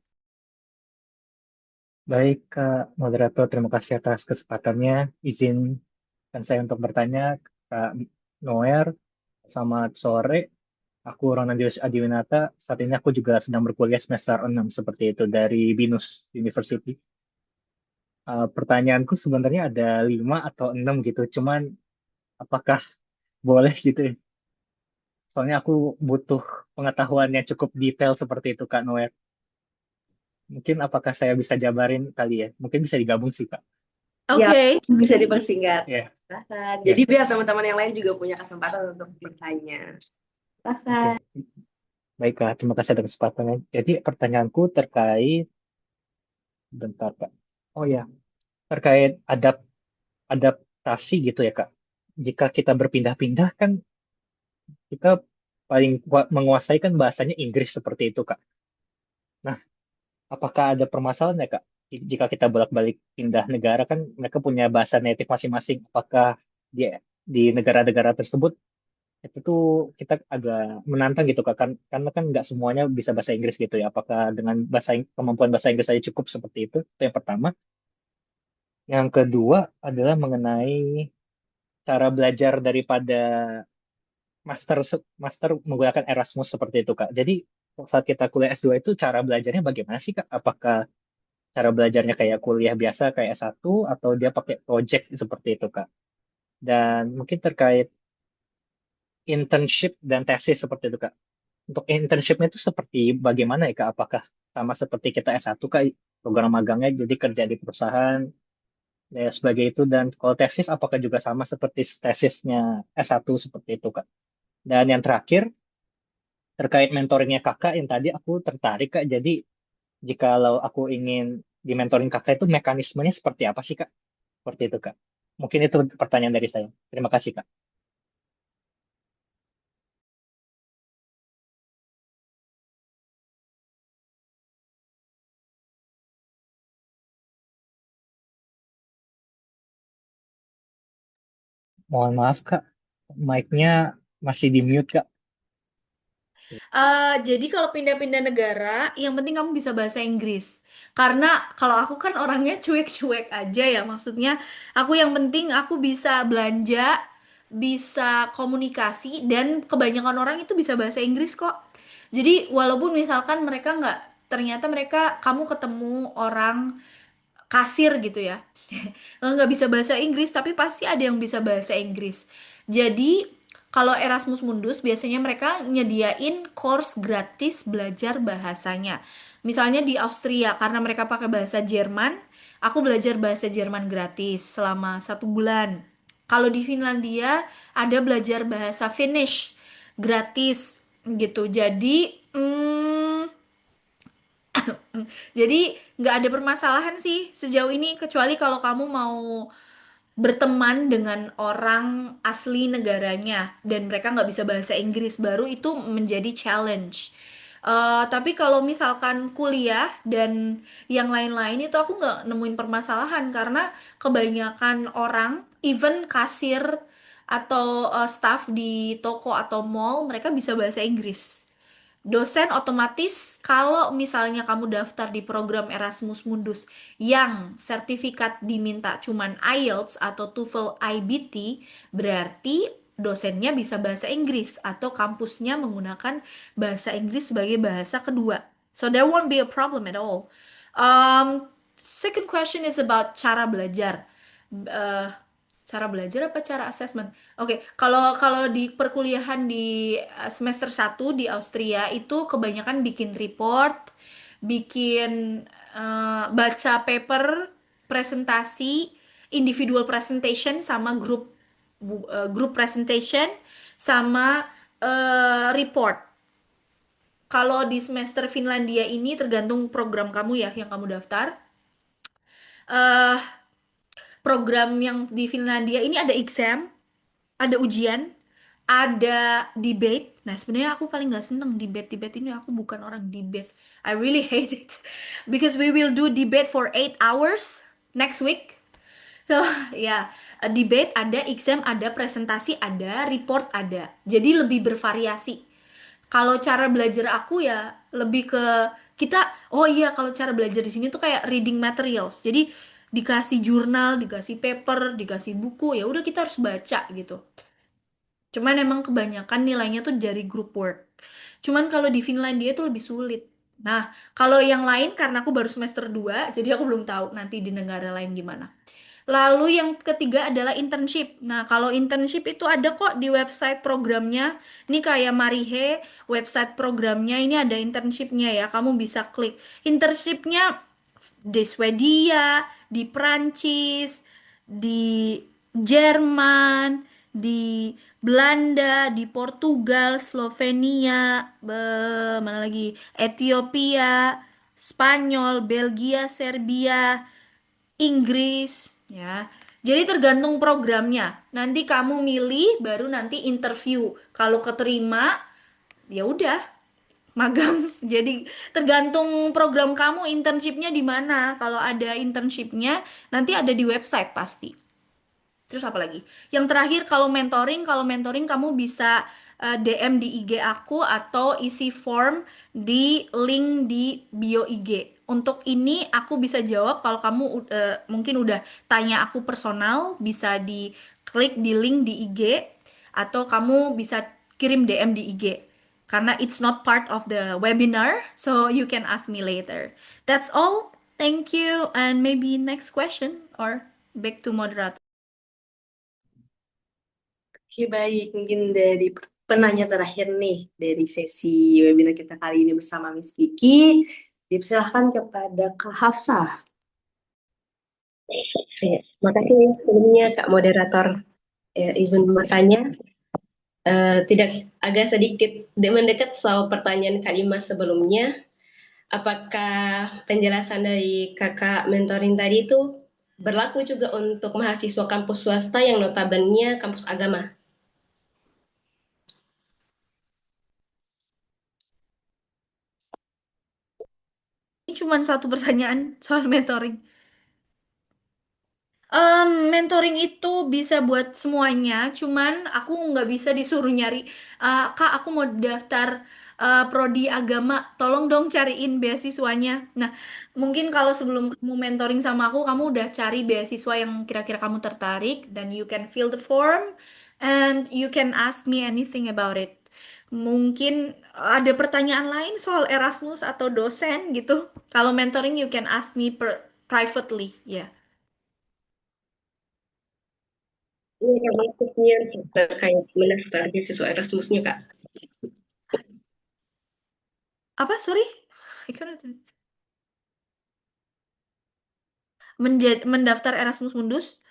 Baik, Kak Moderator, terima kasih atas kesempatannya. Izinkan saya untuk bertanya, Kak Noer. Selamat sore, aku Ronan Julius Adiwinata. Saat ini aku juga sedang berkuliah semester 6 seperti itu dari BINUS University. Pertanyaanku sebenarnya ada 5 atau 6 gitu, cuman apakah boleh gitu ya? Soalnya aku butuh pengetahuan yang cukup detail seperti itu, Kak Noer. Mungkin apakah saya bisa jabarin kali ya? Mungkin bisa digabung sih, Kak. Ya, Oke. bisa dipersingkat. Ya, Silahkan. Jadi ya. biar teman-teman yang lain juga punya kesempatan untuk bertanya. Silahkan. Oke. Baiklah, terima kasih atas kesempatannya. Jadi pertanyaanku terkait, bentar Kak. Oh ya, terkait adaptasi gitu ya Kak. Jika kita berpindah-pindah kan kita paling menguasai kan bahasanya Inggris seperti itu Kak. Nah, apakah ada permasalahan ya Kak? Jika kita bolak-balik pindah negara kan mereka punya bahasa native masing-masing. Apakah di negara-negara tersebut itu tuh kita agak menantang gitu Kak, karena kan nggak semuanya bisa bahasa Inggris gitu ya. Apakah dengan kemampuan bahasa Inggris saja cukup seperti itu? Itu yang pertama. Yang kedua adalah mengenai cara belajar daripada master menggunakan Erasmus seperti itu Kak. Jadi saat kita kuliah S2 itu cara belajarnya bagaimana sih Kak? Apakah cara belajarnya kayak kuliah biasa kayak S1 atau dia pakai project seperti itu Kak? Dan mungkin terkait internship dan tesis seperti itu Kak. Untuk internshipnya itu seperti bagaimana ya Kak? Apakah sama seperti kita S1 Kak, program magangnya jadi kerja di perusahaan ya sebagai itu, dan kalau tesis apakah juga sama seperti tesisnya S1 seperti itu Kak? Dan yang terakhir terkait mentoringnya Kakak yang tadi aku tertarik Kak. Jadi jikalau aku ingin di mentoring Kakak itu mekanismenya seperti apa sih Kak? Seperti itu Kak. Mungkin itu pertanyaan dari saya. Terima kasih Kak. Mohon maaf Kak, mic-nya masih di mute Kak. Jadi kalau pindah-pindah negara, yang penting kamu bisa bahasa Inggris. Karena kalau aku kan orangnya cuek-cuek aja ya, maksudnya aku yang penting aku bisa belanja, bisa komunikasi, dan kebanyakan orang itu bisa bahasa Inggris kok. Jadi walaupun misalkan mereka nggak, ternyata mereka, kamu ketemu orang kasir gitu ya, nggak bisa bahasa Inggris, tapi pasti ada yang bisa bahasa Inggris. Jadi Kalau Erasmus Mundus biasanya mereka nyediain course gratis belajar bahasanya. Misalnya di Austria karena mereka pakai bahasa Jerman, aku belajar bahasa Jerman gratis selama 1 bulan. Kalau di Finlandia ada belajar bahasa Finnish gratis gitu. Jadi nggak ada permasalahan sih sejauh ini kecuali kalau kamu mau berteman dengan orang asli negaranya dan mereka nggak bisa bahasa Inggris baru itu menjadi challenge. Tapi kalau misalkan kuliah dan yang lain-lain itu aku nggak nemuin permasalahan karena kebanyakan orang, even kasir atau staff di toko atau mall, mereka bisa bahasa Inggris. Dosen otomatis kalau misalnya kamu daftar di program Erasmus Mundus yang sertifikat diminta cuman IELTS atau TOEFL IBT, berarti dosennya bisa bahasa Inggris atau kampusnya menggunakan bahasa Inggris sebagai bahasa kedua. So there won't be a problem at all. Second question is about cara belajar. Eh, Cara belajar apa cara assessment? Oke, kalau kalau di perkuliahan di semester 1 di Austria itu kebanyakan bikin report, bikin baca paper, presentasi, individual presentation sama grup presentation sama report. Kalau di semester Finlandia ini tergantung program kamu ya yang kamu daftar. eh Program yang di Finlandia ini ada exam, ada ujian, ada debate. Nah, sebenarnya aku paling nggak seneng debate ini. Aku bukan orang debate. I really hate it because we will do debate for 8 hours next week. So, ya, debate ada, exam ada, presentasi ada, report ada. Jadi lebih bervariasi. Kalau cara belajar aku ya lebih ke kita, oh iya kalau cara belajar di sini tuh kayak reading materials. Jadi dikasih jurnal, dikasih paper, dikasih buku, ya udah kita harus baca gitu. Cuman emang kebanyakan nilainya tuh dari group work. Cuman kalau di Finlandia itu lebih sulit. Nah, kalau yang lain karena aku baru semester 2, jadi aku belum tahu nanti di negara lain gimana. Lalu yang ketiga adalah internship. Nah, kalau internship itu ada kok di website programnya. Ini kayak Marihe, website programnya ini ada internshipnya ya. Kamu bisa klik. Internshipnya di Swedia, di Prancis, di Jerman, di Belanda, di Portugal, Slovenia, mana lagi? Ethiopia, Spanyol, Belgia, Serbia, Inggris, ya. Jadi tergantung programnya. Nanti kamu milih, baru nanti interview. Kalau keterima, ya udah magang. Jadi tergantung program kamu internshipnya di mana. Kalau ada internshipnya, nanti ada di website pasti. Terus apa lagi? Yang terakhir kalau mentoring kamu bisa DM di IG aku atau isi form di link di bio IG. Untuk ini aku bisa jawab kalau kamu mungkin udah tanya aku personal, bisa diklik di link di IG atau kamu bisa kirim DM di IG. Karena it's not part of the webinar, so you can ask me later. That's all. Thank you and maybe next question or back to moderator. Oke, baik. Mungkin dari penanya terakhir nih dari sesi webinar kita kali ini bersama Miss Kiki, dipersilahkan kepada Kak Hafsah. Ya, makasih sebelumnya Kak Moderator izin bertanya. Tidak agak sedikit mendekat soal pertanyaan Kak Dimas sebelumnya. Apakah penjelasan dari Kakak mentoring tadi itu berlaku juga untuk mahasiswa kampus swasta yang notabene kampus agama? Ini cuma satu pertanyaan soal mentoring. Mentoring itu bisa buat semuanya, cuman aku nggak bisa disuruh nyari, Kak, aku mau daftar prodi agama, tolong dong cariin beasiswanya. Nah, mungkin kalau sebelum kamu mentoring sama aku, kamu udah cari beasiswa yang kira-kira kamu tertarik, dan you can fill the form, and you can ask me anything about it. Mungkin ada pertanyaan lain soal Erasmus atau dosen gitu. Kalau mentoring, you can ask me privately, ya. ini Kak, maksudnya terkait mendaftar beasiswa Erasmusnya Kak. Apa? Sorry? I cannot- Mendaftar Erasmus Mundus?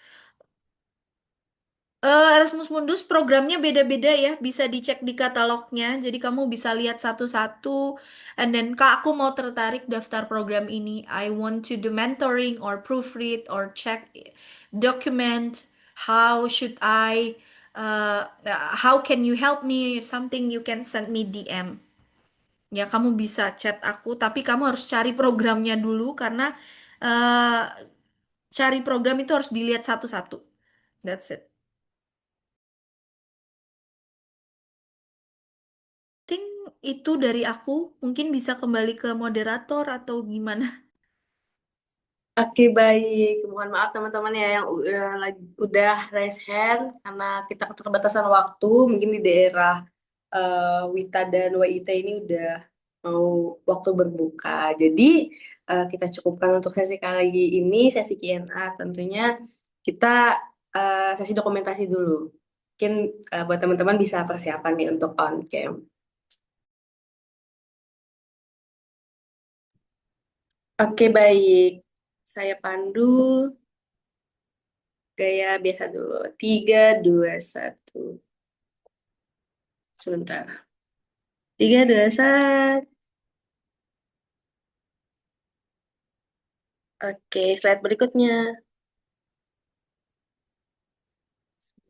Erasmus Mundus programnya beda-beda ya, bisa dicek di katalognya. Jadi kamu bisa lihat satu-satu. And then, Kak, aku mau tertarik daftar program ini. I want to do mentoring or proofread or check document. How should I? How can you help me? Something you can send me DM. Ya, kamu bisa chat aku, tapi kamu harus cari programnya dulu karena uh, cari program itu harus dilihat satu-satu. That's it. Think itu dari aku. Mungkin bisa kembali ke moderator atau gimana? Oke, baik. Mohon maaf teman-teman ya yang udah raise hand karena kita keterbatasan waktu. Mungkin di daerah Wita dan WIT ini udah mau waktu berbuka. Jadi kita cukupkan untuk sesi kali ini, sesi Q&A. Tentunya kita sesi dokumentasi dulu. Mungkin buat teman-teman bisa persiapan nih untuk on cam. Oke, baik. Saya pandu. Gaya biasa dulu. 3, 2, 1. Sebentar. 3, 2, 1. Oke, slide berikutnya.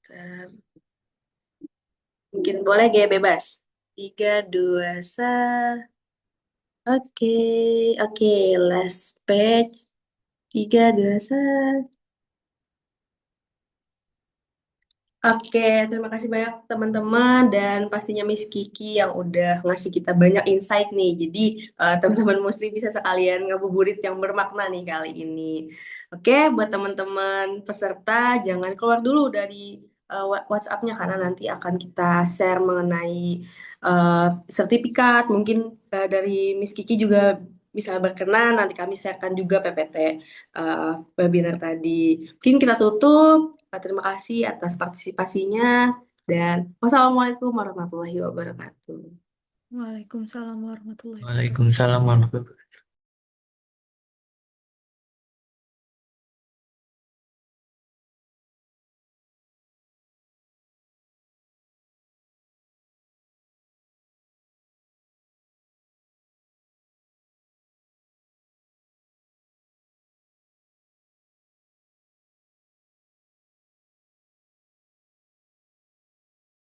Bentar. Mungkin boleh gaya bebas. 3, 2, 1. Oke, oke. Last page. 3, 2, 1. Oke, terima kasih banyak teman-teman dan pastinya Miss Kiki yang udah ngasih kita banyak insight nih. Jadi teman-teman Muslim bisa sekalian ngabuburit yang bermakna nih kali ini. Oke, buat teman-teman peserta jangan keluar dulu dari WhatsApp-nya karena nanti akan kita share mengenai eh, sertifikat. Mungkin dari Miss Kiki juga bisa berkenan. Nanti kami sharekan juga PPT eh, webinar tadi. Mungkin kita tutup. Terima kasih atas partisipasinya dan wassalamualaikum warahmatullahi wabarakatuh. Waalaikumsalam warahmatullahi wabarakatuh. Waalaikumsalam warahmatullahi wabarakatuh.